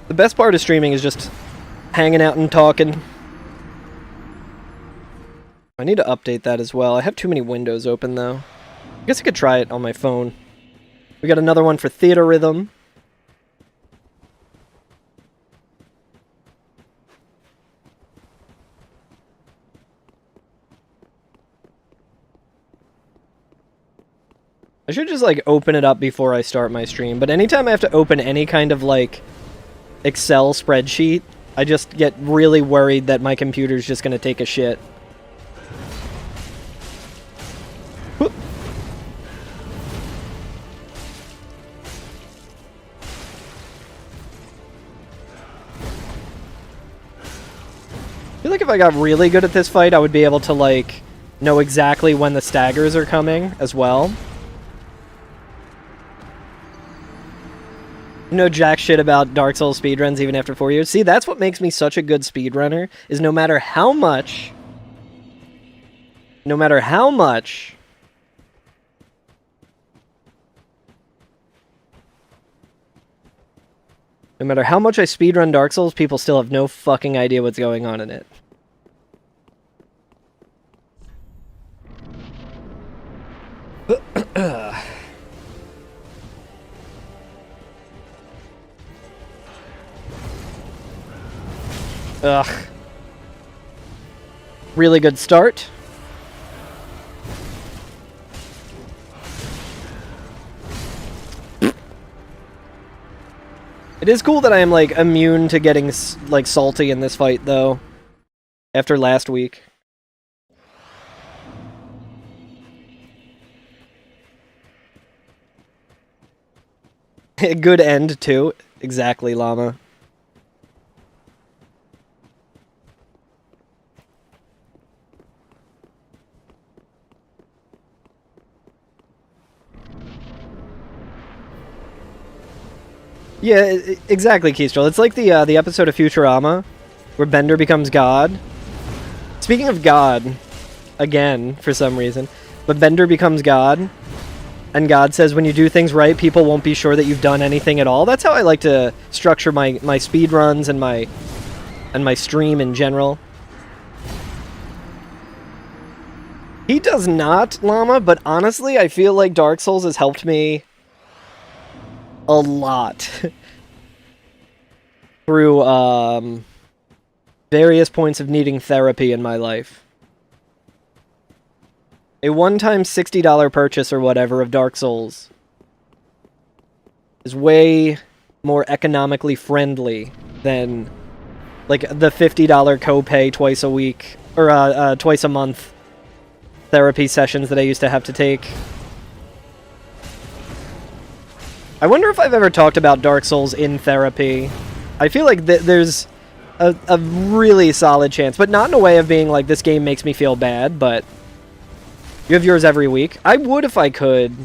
The best part of streaming is just hanging out and talking. I need to update that as well. I have too many windows open, though. I guess I could try it on my phone. We got another one for Theater Rhythm. I should just, like, open it up before I start my stream, but anytime I have to open any kind of, like, Excel spreadsheet, I just get really worried that my computer's just gonna take a shit. I feel like if I got really good at this fight, I would be able to, like, know exactly when the staggers are coming as well. You know jack shit about Dark Souls speedruns even after 4 years. See, that's what makes me such a good speedrunner, is no matter how much... No matter how much I speedrun Dark Souls, people still have no fucking idea what's going on in it. Ugh. really good start. It is cool that I am, like, immune to getting, like, salty in this fight, though. After last week. A good end, too. Exactly, Llama. Yeah, exactly, Kestrel. It's like the episode of Futurama where Bender becomes God. Speaking of God, again, for some reason, but Bender becomes God, and God says when you do things right, people won't be sure that you've done anything at all. That's how I like to structure my speed runs and my stream in general. He does not, Llama, but honestly, I feel like Dark Souls has helped me a lot through various points of needing therapy in my life. A one-time $60 purchase or whatever of Dark Souls is way more economically friendly than like the $50 copay twice a week or twice a month therapy sessions that I used to have to take. I wonder if I've ever talked about Dark Souls in therapy. I feel like there's a really solid chance, but not in a way of being like, this game makes me feel bad, but you have yours every week. I would if I could.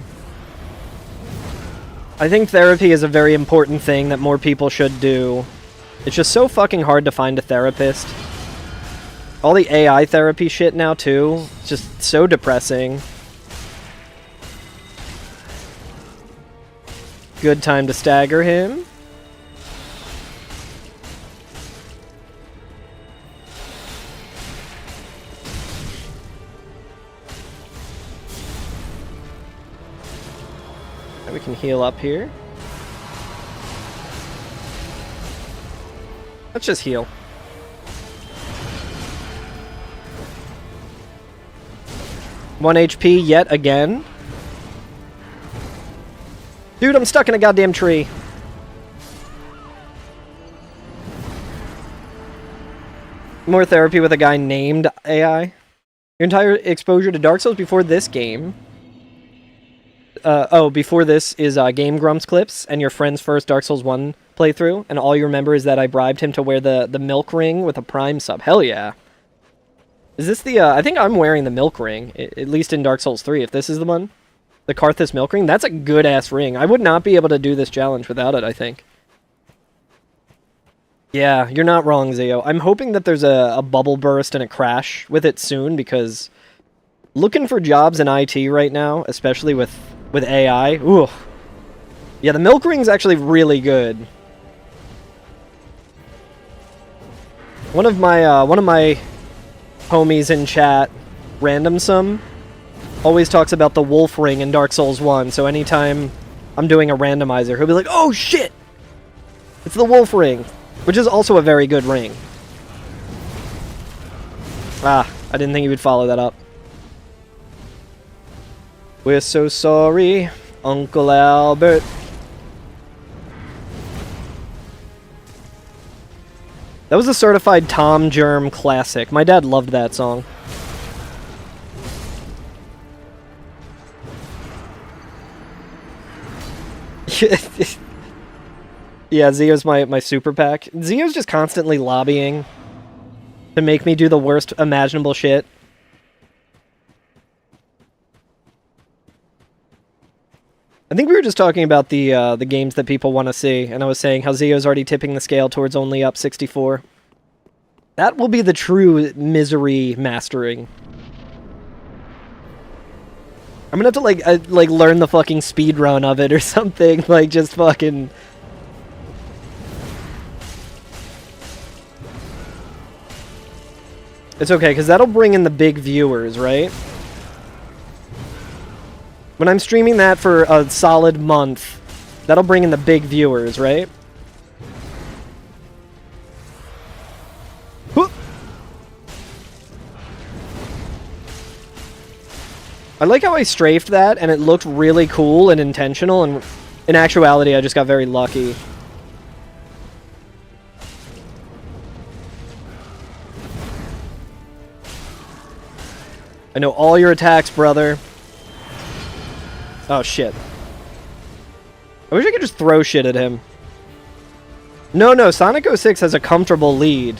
I think therapy is a very important thing that more people should do. It's just so fucking hard to find a therapist. All the AI therapy shit now, too. It's just so depressing. Good time to stagger him. And we can heal up here. Let's just heal. One HP yet again. Dude, I'm stuck in a goddamn tree. More therapy with a guy named AI. Your entire exposure to Dark Souls before this game. Before this is Game Grumps clips and your friend's first Dark Souls 1 playthrough, and all you remember is that I bribed him to wear the milk ring with a Prime sub. Hell yeah. Is this the, I think I'm wearing the milk ring, at least in Dark Souls 3, if this is the one. The Karthus milk ring? That's a good-ass ring. I would not be able to do this challenge without it, I think. Yeah, you're not wrong, Zio. I'm hoping that there's a bubble burst and a crash with it soon, because looking for jobs in IT right now, especially with AI, ooh. Yeah, the milk ring's actually really good. One of my homies in chat, Randomsome, always talks about the wolf ring in Dark Souls 1, so anytime I'm doing a randomizer, he'll be like, oh shit! It's the wolf ring, which is also a very good ring. Ah, I didn't think you would follow that up. We're so sorry, Uncle Albert. That was a certified Tom Germ classic. My dad loved that song. Yeah, Zio's my super pack. Zio's just constantly lobbying to make me do the worst imaginable shit. I think we were just talking about the games that people want to see, and I was saying how Zio's already tipping the scale towards only up 64. That will be the true misery mastering. I'm gonna have to, like learn the fucking speed run of it or something, like, just fucking... It's okay, because that'll bring in the big viewers, right? When I'm streaming that for a solid month, that'll bring in the big viewers, right? I like how I strafed that, and it looked really cool and intentional, and in actuality, I just got very lucky. I know all your attacks, brother. Oh, shit. I wish I could just throw shit at him. No, Sonic 06 has a comfortable lead.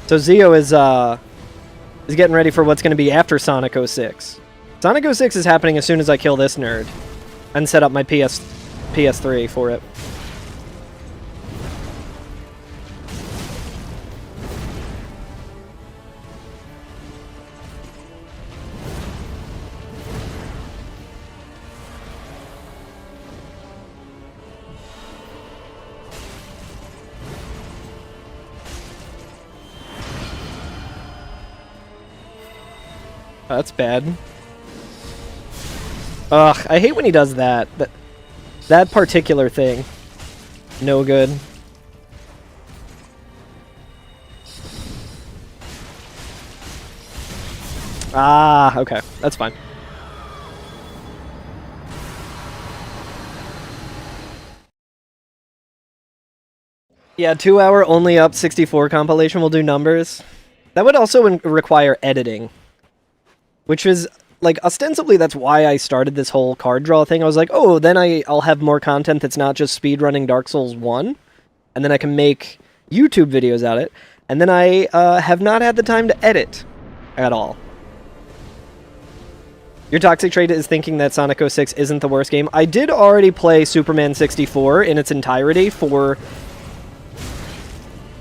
So Zio is getting ready for what's going to be after Sonic 06. Sonic 06 is happening as soon as I kill this nerd and set up my PS3 for it. Oh, that's bad. Ugh, I hate when he does that. That particular thing. No good. Ah, okay. That's fine. Yeah, 2 hour only up 64 compilation will do numbers. That would also require editing. Which is, like, ostensibly that's why I started this whole card draw thing. I was like, oh, then I'll have more content that's not just speedrunning Dark Souls 1. And then I can make YouTube videos at it. And then I have not had the time to edit at all. Your toxic trait is thinking that Sonic 06 isn't the worst game. I did already play Superman 64 in its entirety for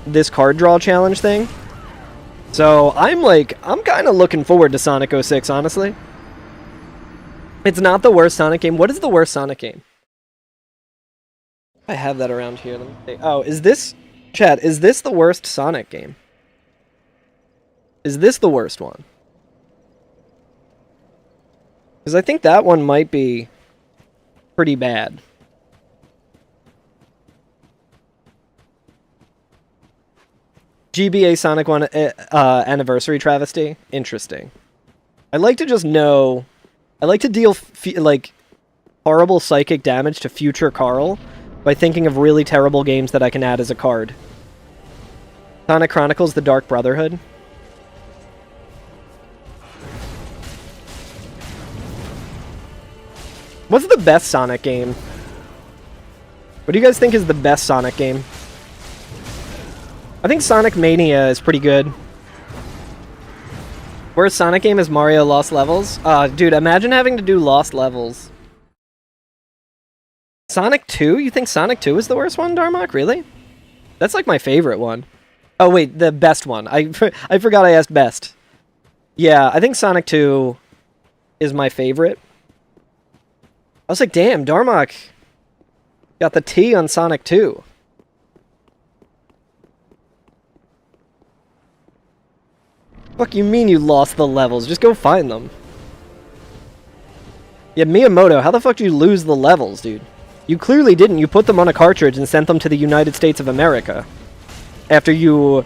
this card draw challenge thing. So I'm kind of looking forward to Sonic 06, honestly. It's not the worst Sonic game. What is the worst Sonic game? I have that around here. Let me see. Oh, is this... Chat, is this the worst Sonic game? Is this the worst one? Because I think that one might be pretty bad. GBA Sonic 1 anniversary travesty. Interesting. I like to just know... I like to deal, like, horrible psychic damage to future Carl by thinking of really terrible games that I can add as a card. Sonic Chronicles: The Dark Brotherhood. What's the best Sonic game? What do you guys think is the best Sonic game? I think Sonic Mania is pretty good. Worst Sonic game is Mario Lost Levels. Dude, imagine having to do Lost Levels. Sonic 2? You think Sonic 2 is the worst one, Darmok? Really? That's like my favorite one. Oh wait, the best one. I forgot I asked best. Yeah, I think Sonic 2 is my favorite. I was like, damn, Darmok got the T on Sonic 2. Fuck you mean you lost the levels? Just go find them. Yeah, Miyamoto, how the fuck did you lose the levels, dude? You clearly didn't. You put them on a cartridge and sent them to the United States of America. After you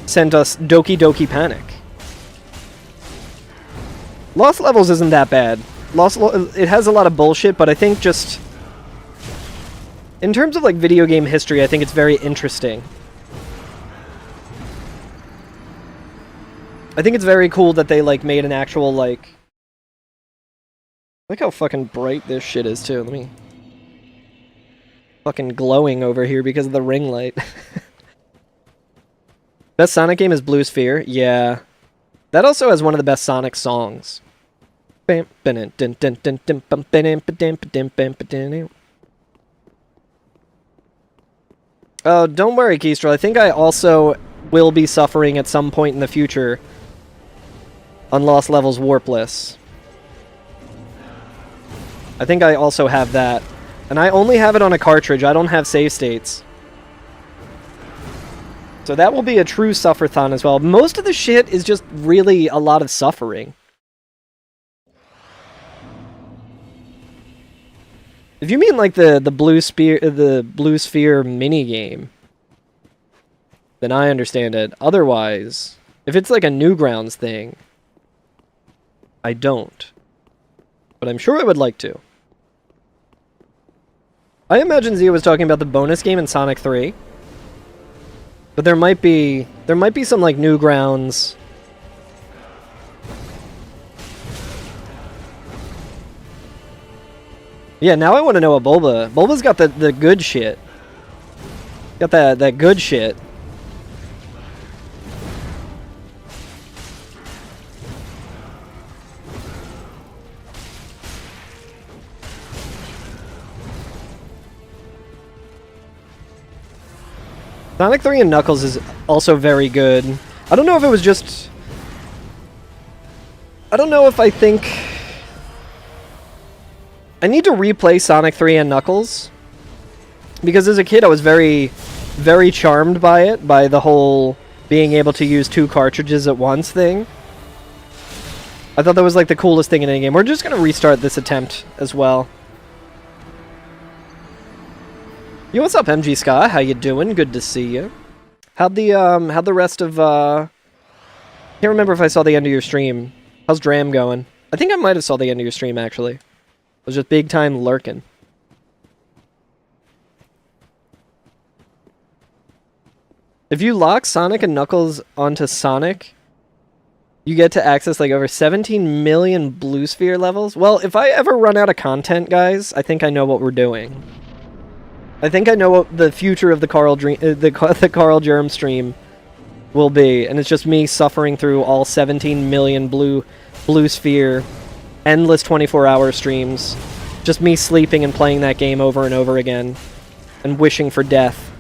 sent us Doki Doki Panic. Lost Levels isn't that bad. It has a lot of bullshit, but I think just... in terms of, like, video game history, I think it's very interesting. I think it's very cool that they, like, made an actual, like... Look how fucking bright this shit is, too. Let me... Fucking glowing over here because of the ring light. Best Sonic game is Blue Sphere? Yeah. That also has one of the best Sonic songs. Oh, don't worry, Kestrel. I think I also will be suffering at some point in the future on Lost Levels Warpless. I think I also have that. And I only have it on a cartridge. I don't have save states. So that will be a true sufferthon as well. Most of the shit is just really a lot of suffering. If you mean like the Blue Sphere minigame, then I understand it. Otherwise, if it's like a Newgrounds thing, I don't. but I'm sure I would like to. I imagine Zia was talking about the bonus game in Sonic 3. But there might be some like new grounds. Yeah, now I want to know what Bulba's got the good shit. Got that good shit. Sonic 3 and Knuckles is also very good. I don't know if it was just... I don't know if I think... I need to replay Sonic 3 and Knuckles. Because as a kid I was very, very charmed by it. By the whole being able to use 2 cartridges at once thing. I thought that was like the coolest thing in any game. We're just going to restart this attempt as well. Yo, what's up, MG Ska? How you doing? Good to see you. How'd the rest of, can't remember if I saw the end of your stream. How's Dram going? I think I might have saw the end of your stream, actually. I was just big time lurking. If you lock Sonic and Knuckles onto Sonic, you get to access like over 17 million Blue Sphere levels. Well, if I ever run out of content, guys, I think I know what we're doing. I think I know what the future of the Carl Germ stream will be, and it's just me suffering through all 17 million Blue Sphere, endless 24-hour streams, just me sleeping and playing that game over and over again, and wishing for death,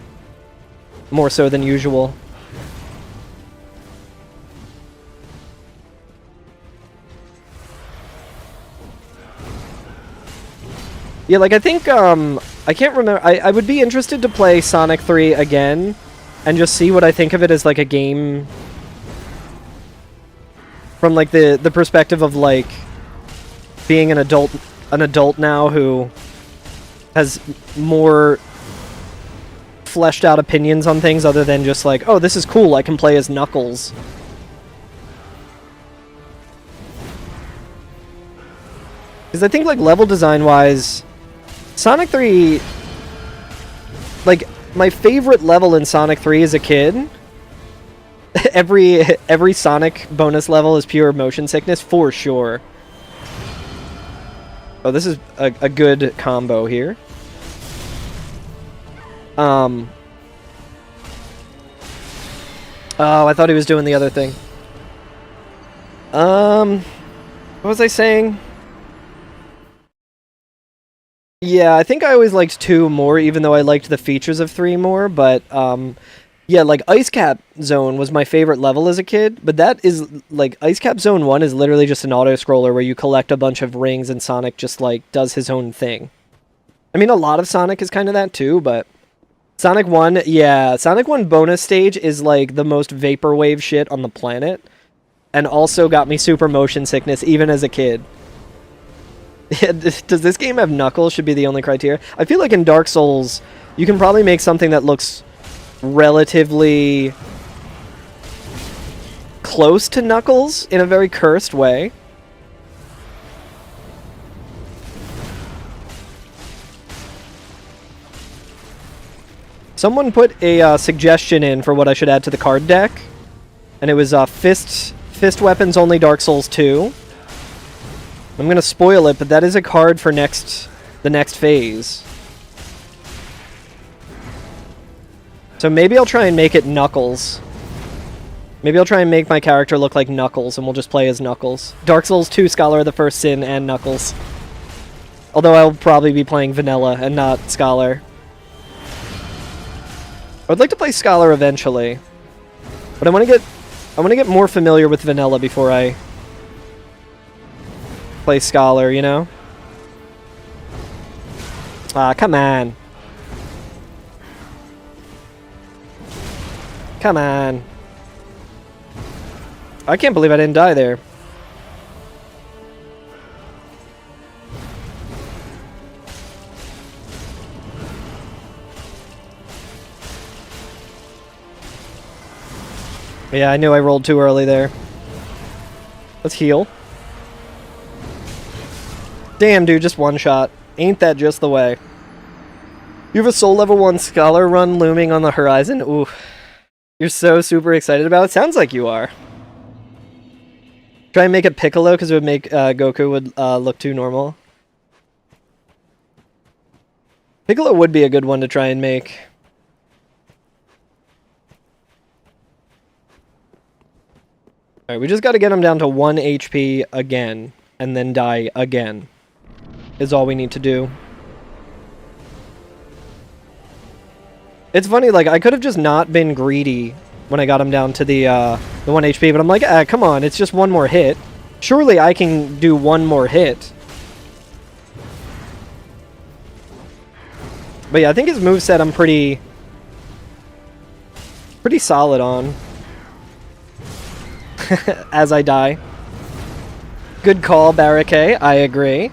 more so than usual. Yeah, like I think, I can't remember. I would be interested to play Sonic 3 again and just see what I think of it as like a game from like the perspective of like being an adult now who has more fleshed out opinions on things other than just like, oh, this is cool, I can play as Knuckles. Because I think like level design wise, Sonic 3, like, my favorite level in Sonic 3 as a kid, every Sonic bonus level is pure motion sickness, for sure. Oh, this is a good combo here. Oh, I thought he was doing the other thing. What was I saying? Yeah, I think I always liked 2 more, even though I liked the features of 3 more, but, yeah, like, Ice Cap Zone was my favorite level as a kid, but that is, like, Ice Cap Zone 1 is literally just an auto-scroller where you collect a bunch of rings and Sonic just, like, does his own thing. I mean, a lot of Sonic is kind of that, too, but Sonic 1, yeah, Sonic 1 bonus stage is, like, the most vaporwave shit on the planet, and also got me super motion sickness, even as a kid. Yeah, does this game have Knuckles? Should be the only criteria. I feel like in Dark Souls, you can probably make something that looks relatively close to Knuckles in a very cursed way. Someone put a suggestion in for what I should add to the card deck, and it was fist weapons only Dark Souls 2. I'm gonna spoil it, but that is a card for the next phase. So maybe I'll try and make it Knuckles. Maybe I'll try and make my character look like Knuckles, and we'll just play as Knuckles. Dark Souls 2, Scholar of the First Sin, and Knuckles. Although I'll probably be playing Vanilla and not Scholar. I would like to play Scholar eventually, but I want to get more familiar with Vanilla before I play Scholar, you know? Ah, come on. Come on. I can't believe I didn't die there. Yeah, I knew I rolled too early there. Let's heal. Damn, dude, just one shot. Ain't that just the way? You have a Soul Level 1 Scholar run looming on the horizon? Ooh. You're so super excited about it? Sounds like you are. Try and make it Piccolo, because it would make Goku would look too normal. Piccolo would be a good one to try and make. Alright, we just gotta get him down to 1 HP again, and then die again. Is all we need to do. It's funny, like, I could have just not been greedy when I got him down to the 1 HP, but I'm like, come on, it's just one more hit. Surely I can do one more hit. But yeah, I think his moveset I'm pretty solid on. As I die. Good call, Barricade. I agree.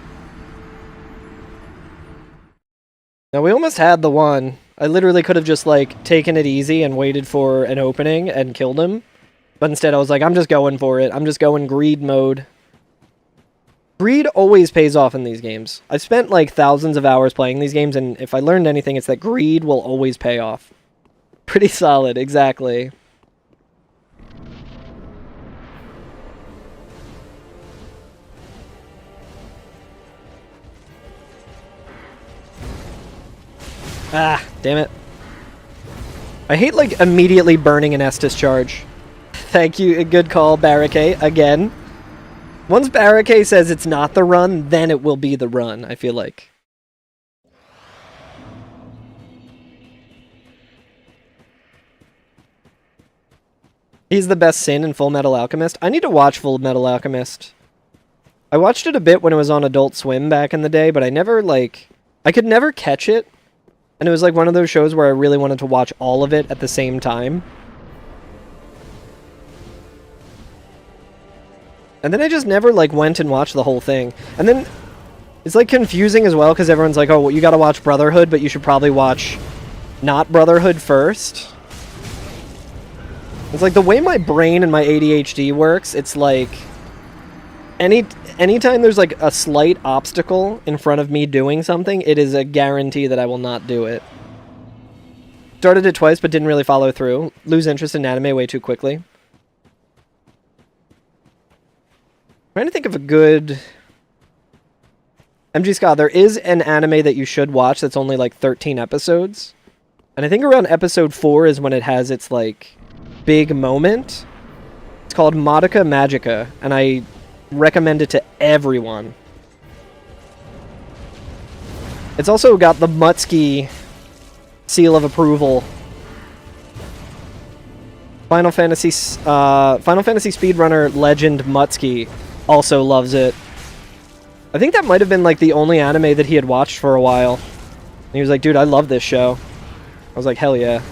Now, we almost had the one. I literally could have just, like, taken it easy and waited for an opening and killed him. But instead I was like, I'm just going for it. I'm just going greed mode. Greed always pays off in these games. I've spent, like, thousands of hours playing these games, and if I learned anything, it's that greed will always pay off. Pretty solid, exactly. Ah, damn it. I hate, like, immediately burning an Estus charge. Thank you, good call, Barricade, again. Once Barricade says it's not the run, then it will be the run, I feel like. He's the best Sin in Full Metal Alchemist. I need to watch Full Metal Alchemist. I watched it a bit when it was on Adult Swim back in the day, but I never, like... I could never catch it. And it was like one of those shows where I really wanted to watch all of it at the same time. And then I just never, like, went and watched the whole thing. And then it's, like, confusing as well, because everyone's like, oh, well, you gotta watch Brotherhood, but you should probably watch not Brotherhood first. It's like, the way my brain and my ADHD works, it's like... Anytime there's, like, a slight obstacle in front of me doing something, it is a guarantee that I will not do it. Started it twice, but didn't really follow through. Lose interest in anime way too quickly. Trying to think of a good... MG Scott, there is an anime that you should watch that's only, like, 13 episodes. And I think around episode 4 is when it has its, like, big moment. It's called Madoka Magica, and I... recommend it to everyone. It's also got the Mutski seal of approval. Final Fantasy speedrunner legend Mutski also loves it. I think that might have been like the only anime that he had watched for a while. And he was like, dude, I love this show. I was like, hell yeah.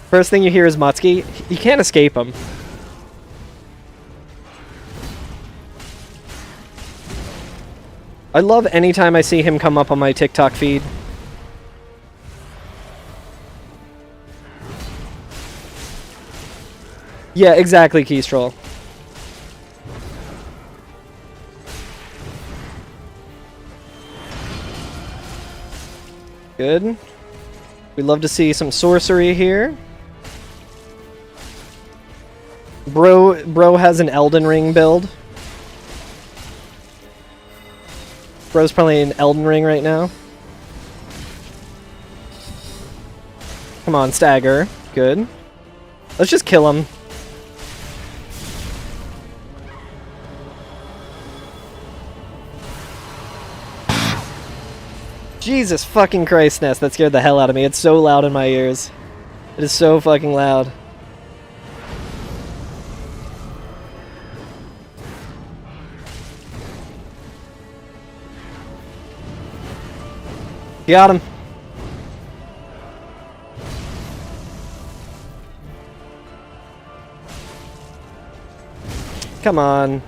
First thing you hear is Mutski. You can't escape him. I love any time I see him come up on my TikTok feed. Yeah, exactly, Keystroll. Good. We'd love to see some sorcery here. Bro has an Elden Ring build. Bro's probably in Elden Ring right now. Come on, stagger. Good. Let's just kill him. Jesus fucking Christ, Ness. That scared the hell out of me. It's so loud in my ears. It is so fucking loud. Got him. Come on.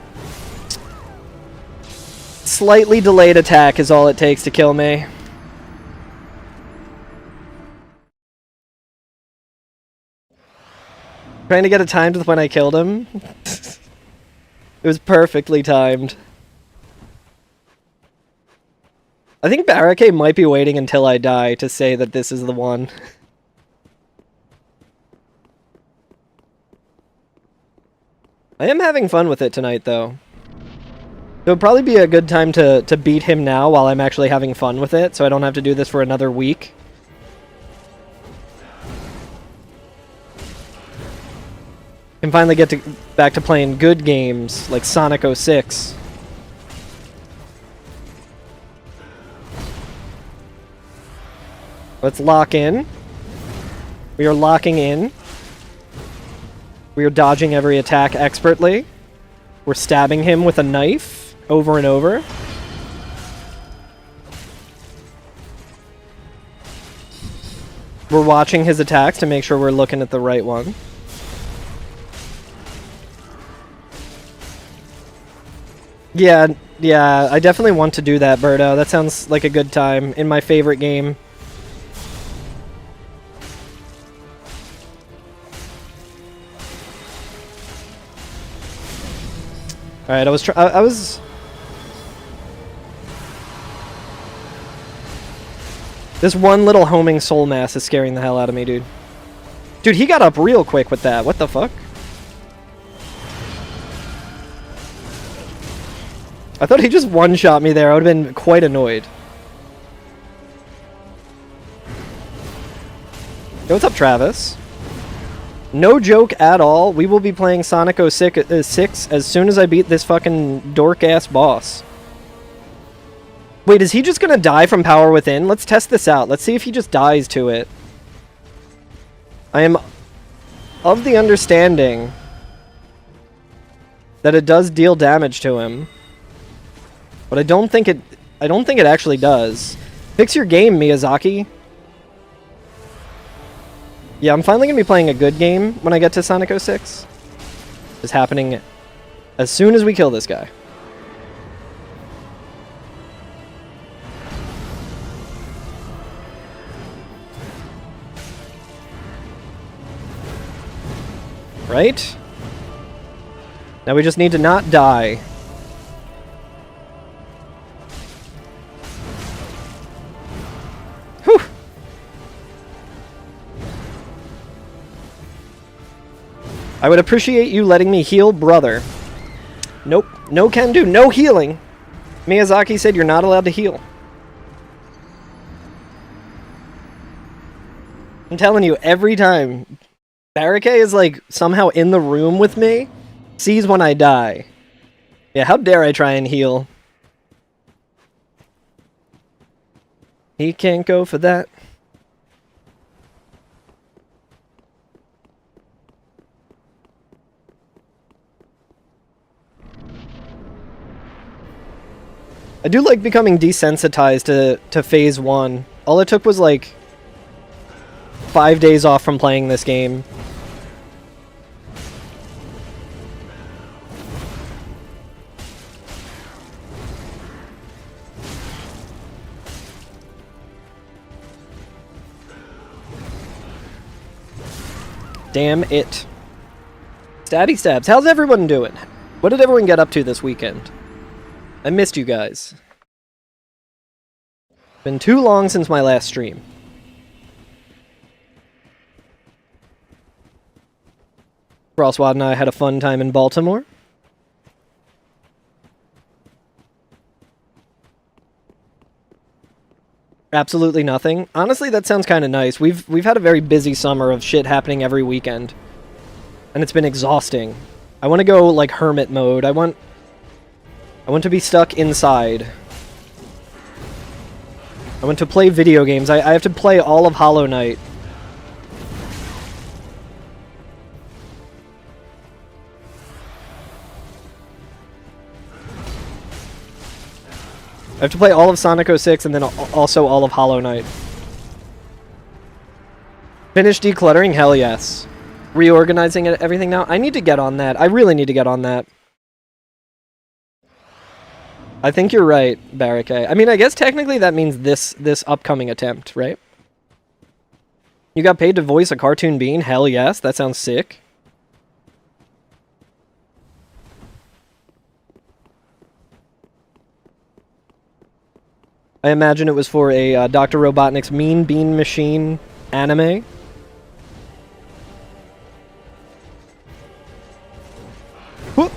Slightly delayed attack is all it takes to kill me. Trying to get it timed with when I killed him. It was perfectly timed. I think Barricade might be waiting until I die to say that this is the one. I am having fun with it tonight, though. It would probably be a good time to beat him now while I'm actually having fun with it, so I don't have to do this for another week. Can finally get back to playing good games like Sonic 06. Let's lock in. We are locking in. We are dodging every attack expertly. We're stabbing him with a knife over and over. We're watching his attacks to make sure we're looking at the right one. Yeah, I definitely want to do that, Birdo. That sounds like a good time in my favorite game. Alright, I was... This one little homing soul mass is scaring the hell out of me, dude. Dude, he got up real quick with that. What the fuck? I thought he just one-shot me there. I would have been quite annoyed. Yo, what's up, Travis? No joke at all. We will be playing Sonic 06 as soon as I beat this fucking dork-ass boss. Wait, is he just gonna die from Power Within? Let's test this out. Let's see if he just dies to it. I am of the understanding that it does deal damage to him. But I don't think it actually does. Fix your game, Miyazaki. Yeah, I'm finally going to be playing a good game when I get to Sonic 06. It's happening as soon as we kill this guy. Right? Now we just need to not die. Whew! I would appreciate you letting me heal, brother. Nope. No can do. No healing. Miyazaki said you're not allowed to heal. I'm telling you, every time Barricade is like somehow in the room with me, sees when I die. Yeah, how dare I try and heal? He can't go for that. I do like becoming desensitized to phase 1. All it took was like 5 days off from playing this game. Damn it. Stabby stabs. How's everyone doing? What did everyone get up to this weekend? I missed you guys. Been too long since my last stream. Frostwad and I had a fun time in Baltimore. Absolutely nothing. Honestly, that sounds kind of nice. We've had a very busy summer of shit happening every weekend. And it's been exhausting. I want to go like hermit mode. I want to be stuck inside. I want to play video games. I have to play all of Hollow Knight. I have to play all of Sonic 06 and then also all of Hollow Knight. Finish decluttering? Hell yes. Reorganizing everything now? I need to get on that. I really need to get on that. I think you're right, Barricade. I mean, I guess technically that means this upcoming attempt, right? You got paid to voice a cartoon bean? Hell yes, that sounds sick. I imagine it was for a Dr. Robotnik's Mean Bean Machine anime. Whoop.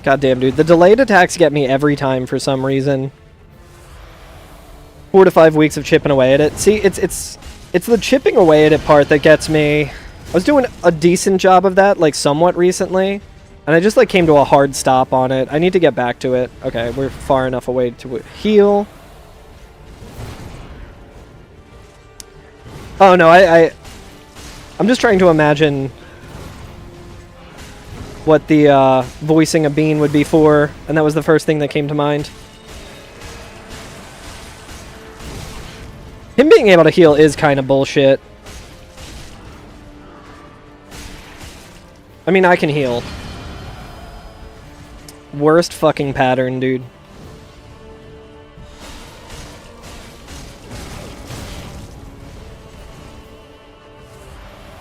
Goddamn, dude. The delayed attacks get me every time for some reason. 4 to 5 weeks of chipping away at it. See, it's the chipping away at it part that gets me. I was doing a decent job of that, like, somewhat recently. And I just, like, came to a hard stop on it. I need to get back to it. Okay, we're far enough away to heal. Oh, no, I'm just trying to imagine what the voicing a bean would be for, and that was the first thing that came to mind. Him being able to heal is kind of bullshit. I mean, I can heal. Worst fucking pattern, dude.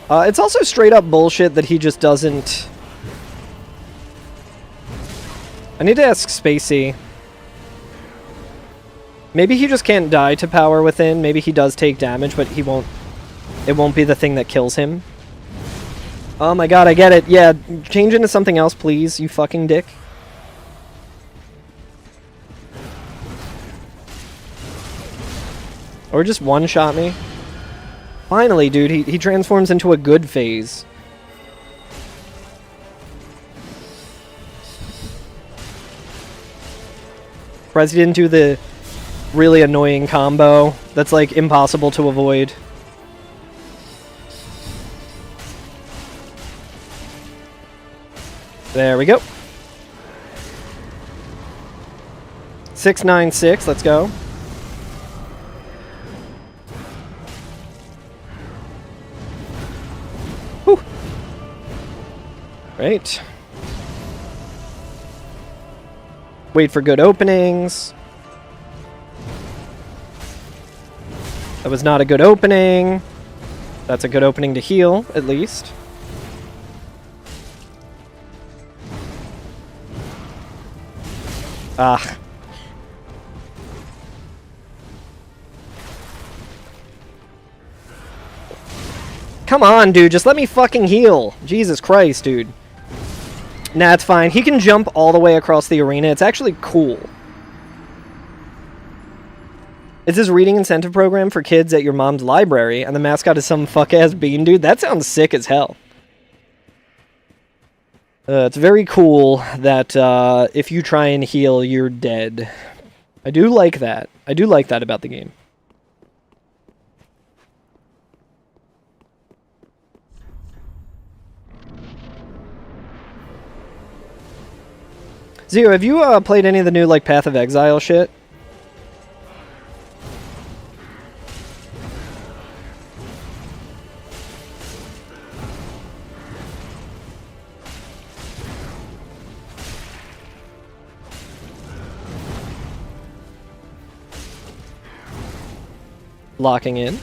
It's also straight up bullshit that he just doesn't... I need to ask Spacey. Maybe he just can't die to power within. Maybe he does take damage, but he won't... It won't be the thing that kills him. Oh my god, I get it. Yeah, change into something else, please, you fucking dick. Or just one-shot me. Finally, dude, he transforms into a good phase. Surprised he didn't do the really annoying combo that's, like, impossible to avoid. There we go. 696, let's go. Whew. Great. Wait for good openings. That was not a good opening. That's a good opening to heal, at least. Ah. Come on, dude. Just let me fucking heal. Jesus Christ, dude. Nah, it's fine. He can jump all the way across the arena. It's actually cool. It's this reading incentive program for kids at your mom's library, and the mascot is some fuck-ass bean dude. That sounds sick as hell. It's very cool that if you try and heal, you're dead. I do like that. I do like that about the game. Zio, have you played any of the new, like, Path of Exile shit? Locking in.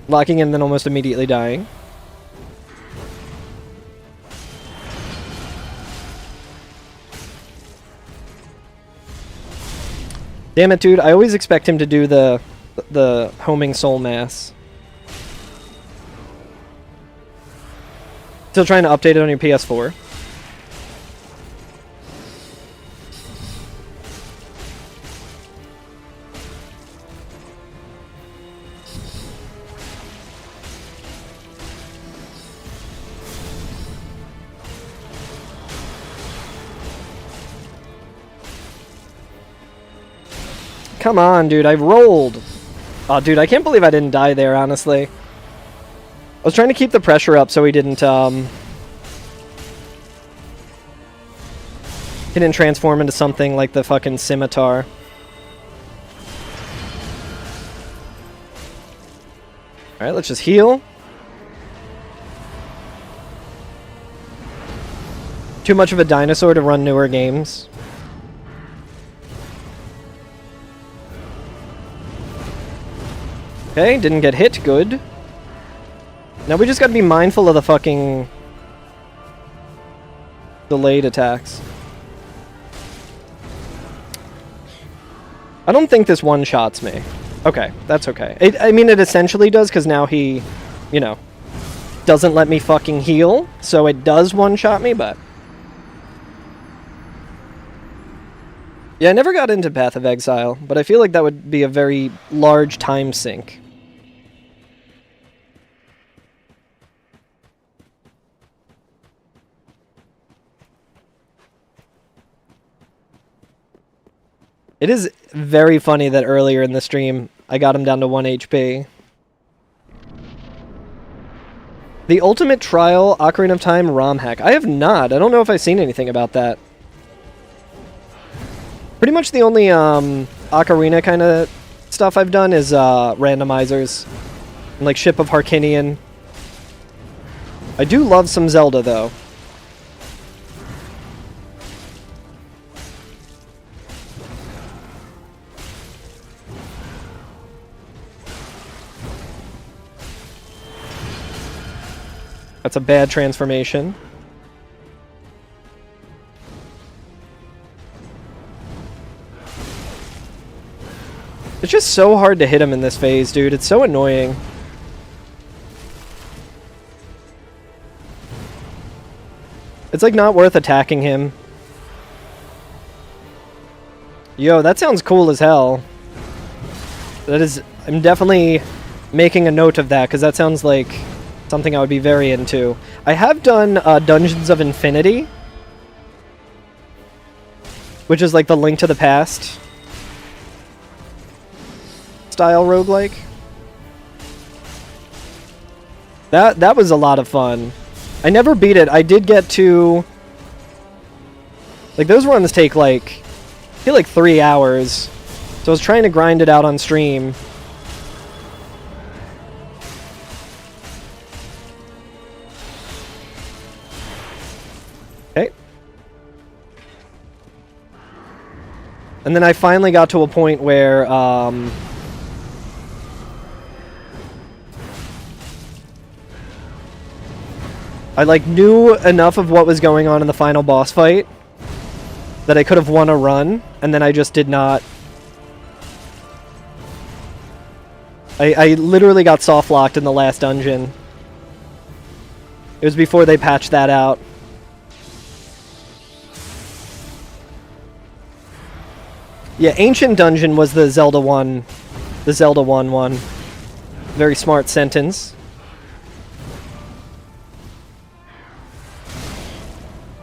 Locking in, then almost immediately dying. Damn it, dude. I always expect him to do the homing soul mass. Still trying to update it on your PS4. Come on, dude, I rolled. Oh, dude, I can't believe I didn't die there, honestly. I was trying to keep the pressure up so he didn't transform into something like the fucking scimitar. Alright, let's just heal. Too much of a dinosaur to run newer games. Okay, didn't get hit. Good. Now we just gotta be mindful of the fucking delayed attacks. I don't think this one-shots me. Okay, that's okay. I mean, it essentially does, because now he, you know, doesn't let me fucking heal, so it does one-shot me, but... Yeah, I never got into Path of Exile, but I feel like that would be a very large time sink. It is very funny that earlier in the stream, I got him down to 1 HP. The Ultimate Trial Ocarina of Time ROM hack. I have not. I don't know if I've seen anything about that. Pretty much the only Ocarina kind of stuff I've done is randomizers. And, like Ship of Harkinian. I do love some Zelda, though. That's a bad transformation. It's just so hard to hit him in this phase, dude. It's so annoying. It's like not worth attacking him. Yo, that sounds cool as hell. That is... I'm definitely making a note of that, because that sounds like something I would be very into. I have done Dungeons of Infinity, which is like the Link to the Past style roguelike. That was a lot of fun. I never beat it. I did get to... Like, those runs take, like... I feel like 3 hours. So I was trying to grind it out on stream. Okay. And then I finally got to a point where, I, like, knew enough of what was going on in the final boss fight that I could have won a run, and then I just did not. I literally got soft-locked in the last dungeon. It was before they patched that out. Yeah, Ancient Dungeon was the Zelda 1. The Zelda 1 one. Very smart sentence.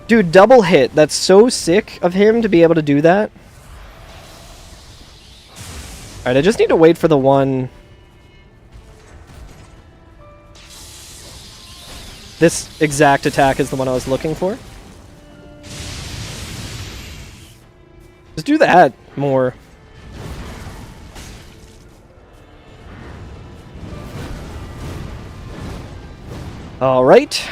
Dude, double hit. That's so sick of him to be able to do that. Alright, I just need to wait for the one... This exact attack is the one I was looking for. Just do that more. Alright.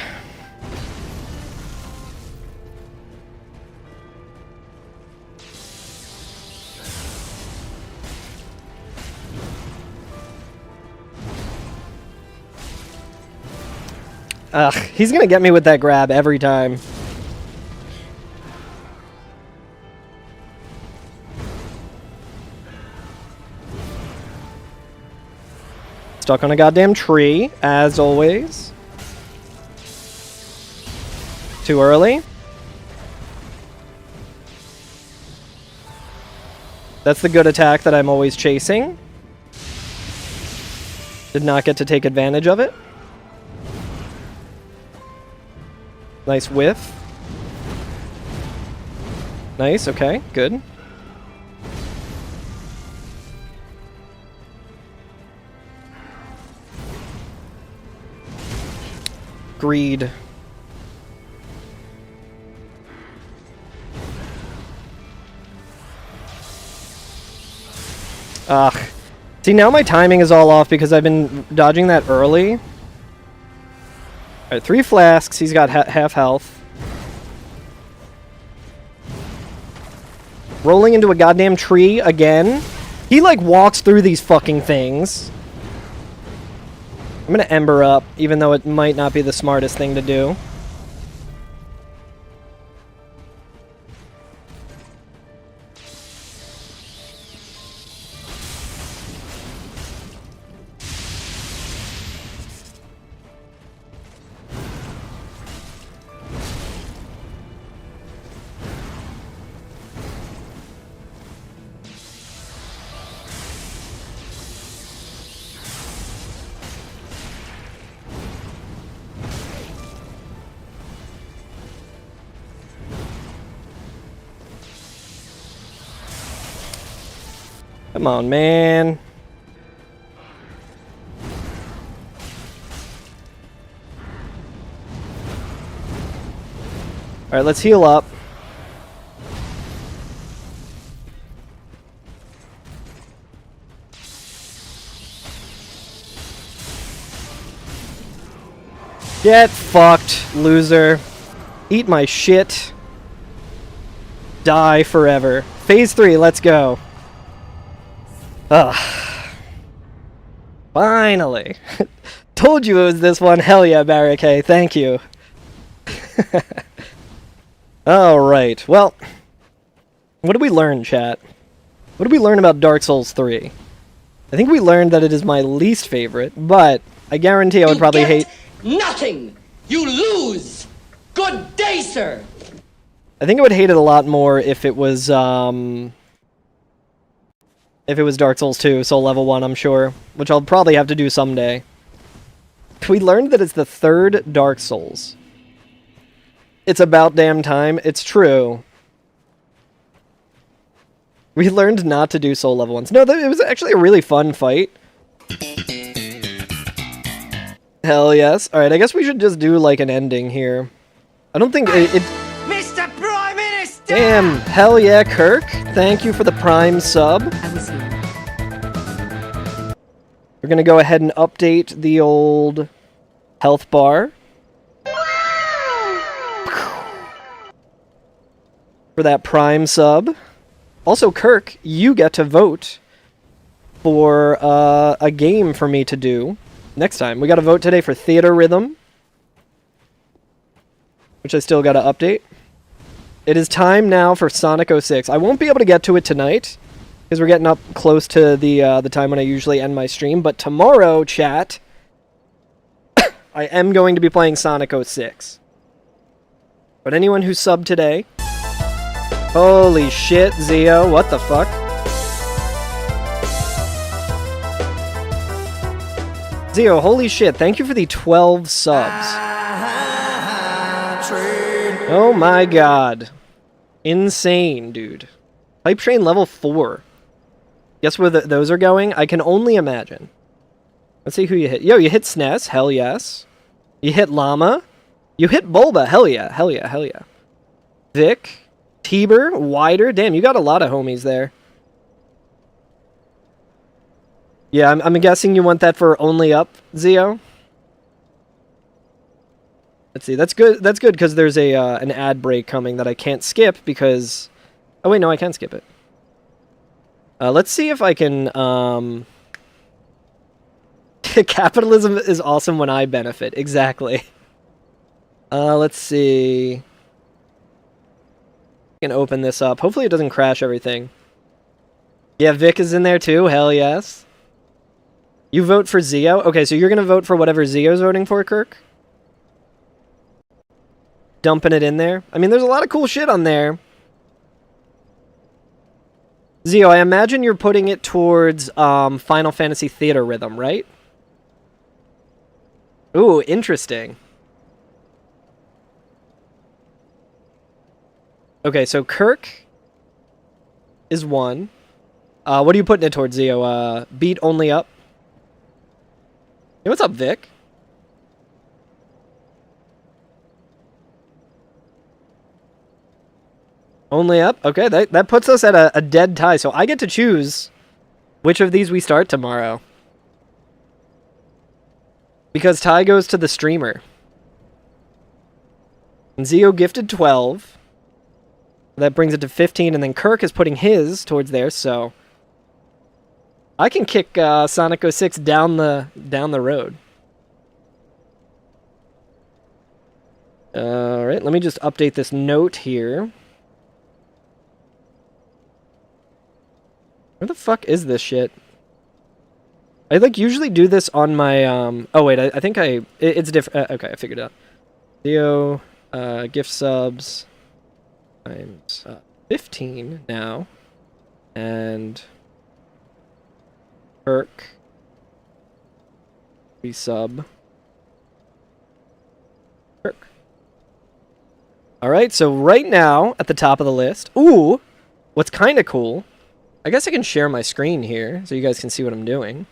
Ugh, he's gonna get me with that grab every time. Stuck on a goddamn tree, as always. Too early. That's the good attack that I'm always chasing. Did not get to take advantage of it. Nice whiff. Nice, okay, good. Greed. Ugh. See, now my timing is all off because I've been dodging that early. Alright, 3 flasks. He's got half health. Rolling into a goddamn tree again. He, like, walks through these fucking things. I'm gonna Ember up, even though it might not be the smartest thing to do. Come on, man. Alright, let's heal up. Get fucked, loser. Eat my shit. Die forever. Phase 3, let's go. Ugh. Finally. Told you it was this one. Hell yeah, Barricade. Thank you. Alright, well. What did we learn, chat? What did we learn about Dark Souls 3? I think we learned that it is my least favorite, but I guarantee I would probably hate... Nothing! You lose! Good day, sir! I think I would hate it a lot more if it was, if it was Dark Souls 2, Soul Level 1, I'm sure. Which I'll probably have to do someday. We learned that it's the third Dark Souls. It's about damn time. It's true. We learned not to do Soul Level 1s. No, it was actually a really fun fight. Hell yes. Alright, I guess we should just do, like, an ending here. I don't think it... Mr. Prime Minister! Damn, hell yeah, Kirk. Thank you for the Prime sub. I was here. We're gonna go ahead and update the old health bar. For that Prime sub. Also, Kirk, you get to vote for a game for me to do next time. We got a vote today for Theater Rhythm, which I still got to update. It is time now for Sonic 06. I won't be able to get to it tonight, because we're getting up close to the time when I usually end my stream, but tomorrow, chat, I am going to be playing Sonic 06. But anyone who subbed today... Holy shit, Zio, what the fuck? Zio, holy shit, thank you for the 12 subs. Oh my god. Insane, dude. Hype Train level 4. Guess where those are going? I can only imagine. Let's see who you hit. Yo, you hit SNES, hell yes. You hit Llama. You hit Bulba, hell yeah, hell yeah, hell yeah. Vic, Tiber, Wider, damn, you got a lot of homies there. Yeah, I'm guessing you want that for only up, Zio? Let's see, that's good because there's an ad break coming that I can't skip because... Oh wait, no, I can skip it. Let's see if I can, Capitalism is awesome when I benefit, exactly. Let's see... I can open this up. Hopefully it doesn't crash everything. Yeah, Vic is in there too, hell yes. You vote for Zio? Okay, so you're gonna vote for whatever Zio's voting for, Kirk? Dumping it in there? I mean, there's a lot of cool shit on there. Zio, I imagine you're putting it towards Final Fantasy Theater Rhythm, right? Ooh, interesting. Okay, so Kirk is 1. What are you putting it towards, Zio? Beat only up? Hey, what's up, Vic? Only up? Okay, that puts us at a dead tie, so I get to choose which of these we start tomorrow. Because tie goes to the streamer. And Zio gifted 12. That brings it to 15, and then Kirk is putting his towards there, so I can kick Sonic 06 down the road. Alright, let me just update this note here. Where the fuck is this shit? I like usually do this on my oh wait, I think it's different. Okay, I figured it out. Theo gift subs times 15 now, and Kirk resub Kirk. All right, so right now at the top of the list. Ooh, what's kind of cool. I guess I can share my screen here so you guys can see what I'm doing.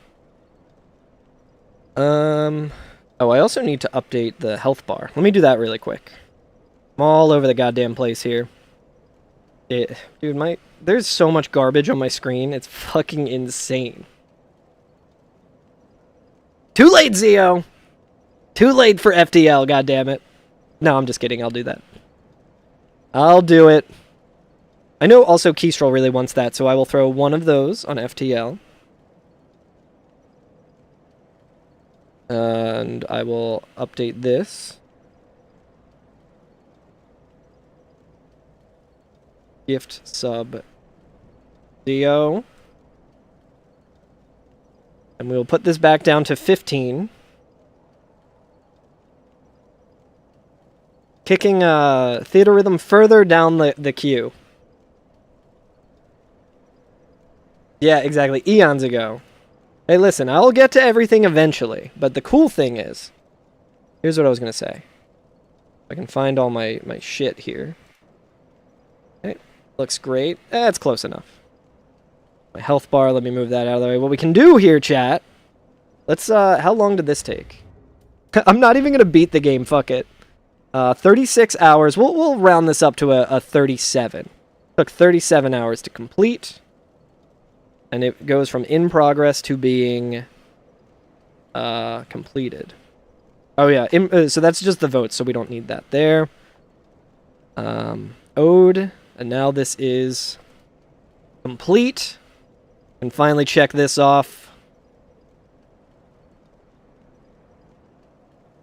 Oh, I also need to update the health bar. Let me do that really quick. I'm all over the goddamn place here. Dude, there's so much garbage on my screen. It's fucking insane. Too late, Zio! Too late for FTL, goddammit. No, I'm just kidding. I'll do that. I'll do it. I know also Keystral really wants that, so I will throw one of those on FTL. And I will update this. Gift sub Theo. And we will put this back down to 15. Kicking Theater Rhythm further down the queue. Yeah, exactly. Eons ago. Hey, listen, I'll get to everything eventually, but the cool thing is, here's what I was going to say. I can find all my shit here. Okay, looks great. That's close enough. My health bar, let me move that out of the way. What we can do here, chat, let's, how long did this take? I'm not even going to beat the game, fuck it. 36 hours, we'll round this up to a 37. Took 37 hours to complete. And it goes from in progress to being completed. Oh yeah, so that's just the votes, so we don't need that there. Ode, and now this is complete. And finally check this off.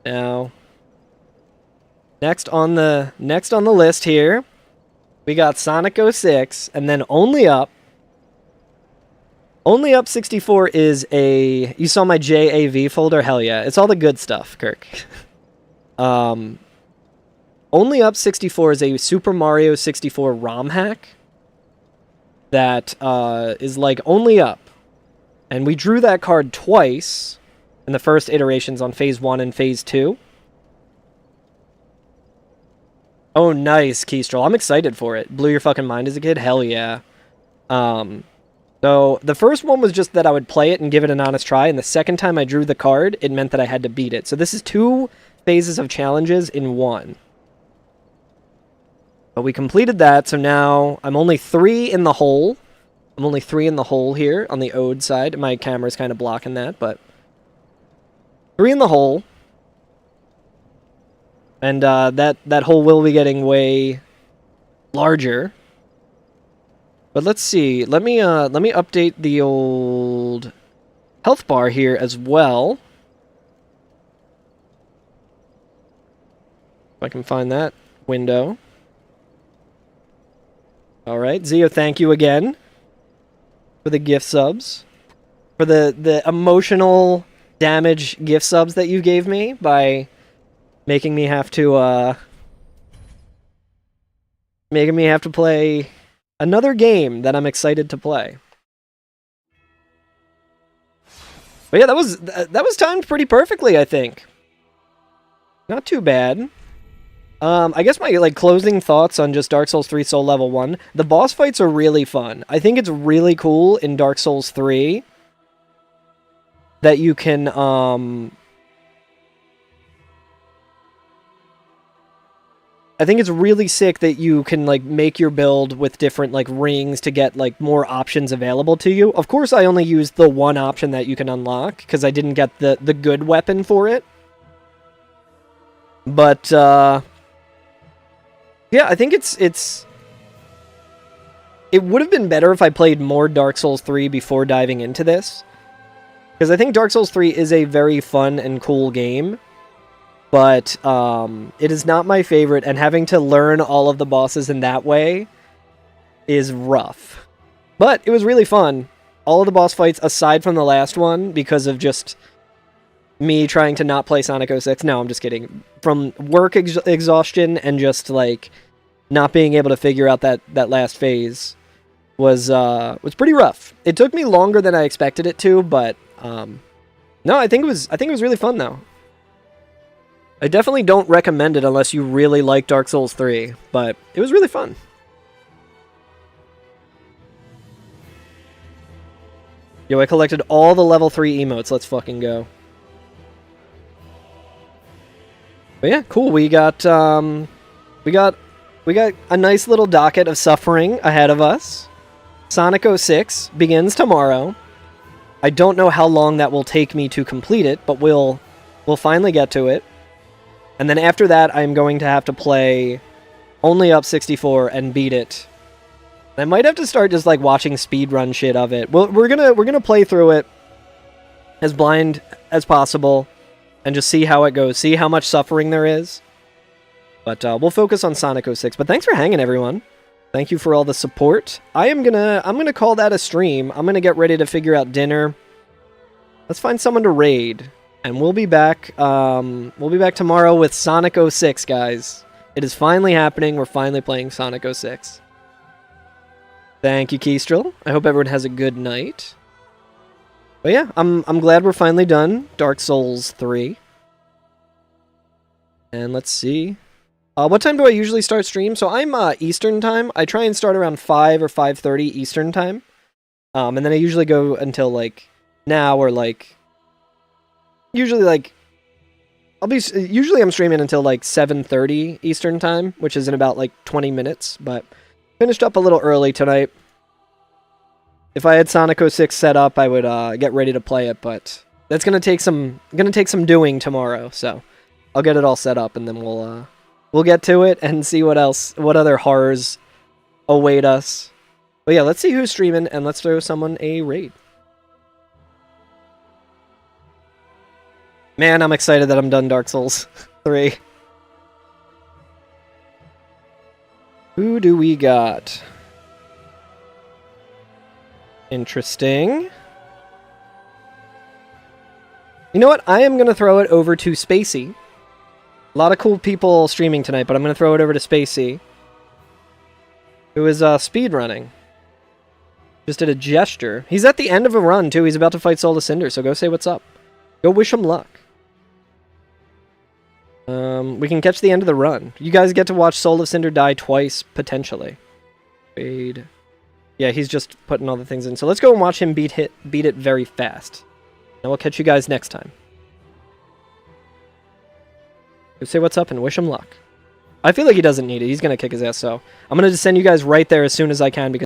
Now, next on the list here, we got Sonic 06, and then Only Up 64 is a... You saw my JAV folder? Hell yeah. It's all the good stuff, Kirk. Only Up 64 is a Super Mario 64 ROM hack that is like Only Up. And we drew that card twice in the first iterations on Phase 1 and Phase 2. Oh, nice, Keystral. I'm excited for it. Blew your fucking mind as a kid? Hell yeah. So, the first one was just that I would play it and give it an honest try, and the second time I drew the card, it meant that I had to beat it. So this is 2 phases of challenges in 1. But we completed that, so now I'm only 3 in the hole. I'm only 3 in the hole here on the Ode side. My camera's kind of blocking that, but 3 in the hole. And that hole will be getting way larger. But let's see. Let me update the old health bar here as well. If I can find that window. All right, Zio, thank you again for the gift subs, for the emotional damage gift subs that you gave me by making me have to play another game that I'm excited to play. But yeah, that was timed pretty perfectly, I think. Not too bad. I guess my closing thoughts on just Dark Souls 3 Soul Level 1. The boss fights are really fun. I think it's really cool in Dark Souls 3 that you can I think it's really sick that you can, make your build with different, rings to get, more options available to you. Of course, I only used the one option that you can unlock, because I didn't get the good weapon for it. But, yeah, I think it's it would have been better if I played more Dark Souls 3 before diving into this. Because I think Dark Souls 3 is a very fun and cool game. But it is not my favorite, and having to learn all of the bosses in that way is rough. But it was really fun. All of the boss fights, aside from the last one, because of just me trying to not play Sonic 06. No, I'm just kidding. From work exhaustion and just, like, not being able to figure out that last phase was pretty rough. It took me longer than I expected it to, but no, I think it was really fun though. I definitely don't recommend it unless you really like Dark Souls 3, but it was really fun. Yo, I collected all the level 3 emotes. Let's fucking go. But yeah, cool. We got a nice little docket of suffering ahead of us. Sonic 06 begins tomorrow. I don't know how long that will take me to complete it, but we'll finally get to it. And then after that, I'm going to have to play Only Up 64 and beat it. I might have to start just like watching speedrun shit of it. We're gonna play through it as blind as possible and just see how it goes, see how much suffering there is. But we'll focus on Sonic 06. But thanks for hanging, everyone. Thank you for all the support. I'm gonna call that a stream. I'm gonna get ready to figure out dinner. Let's find someone to raid, and we'll be back. We'll be back tomorrow with Sonic 06, guys. It is finally happening. We're finally playing Sonic 06. Thank you, Kestrel. I hope everyone has a good night. But yeah, I'm glad we're finally done. Dark Souls 3. And let's see. What time do I usually start stream? So I'm Eastern time. I try and start around 5 or 5:30 Eastern time. And then I usually go until like now or like usually like usually I'm streaming until like 7:30 Eastern time, which is in about like 20 minutes, but finished up a little early tonight. If I had Sonic 06 set up, I would get ready to play it, but that's gonna take some doing tomorrow. So I'll get it all set up, and then we'll get to it and see what other horrors await us. But yeah, let's see who's streaming, and let's throw someone a raid. Man, I'm excited that I'm done Dark Souls 3. Who do we got? Interesting. You know what? I am going to throw it over to Spacey. A lot of cool people streaming tonight, but I'm going to throw it over to Spacey, who is speedrunning. Just did a gesture. He's at the end of a run, too. He's about to fight Soul of Cinder, so go say what's up. Go wish him luck. We can catch the end of the run. You guys get to watch Soul of Cinder die twice, potentially. Fade. Yeah, he's just putting all the things in. So let's go and watch him beat it very fast. And we'll catch you guys next time. Go say what's up and wish him luck. I feel like he doesn't need it. He's going to kick his ass, so I'm going to just send you guys right there as soon as I can because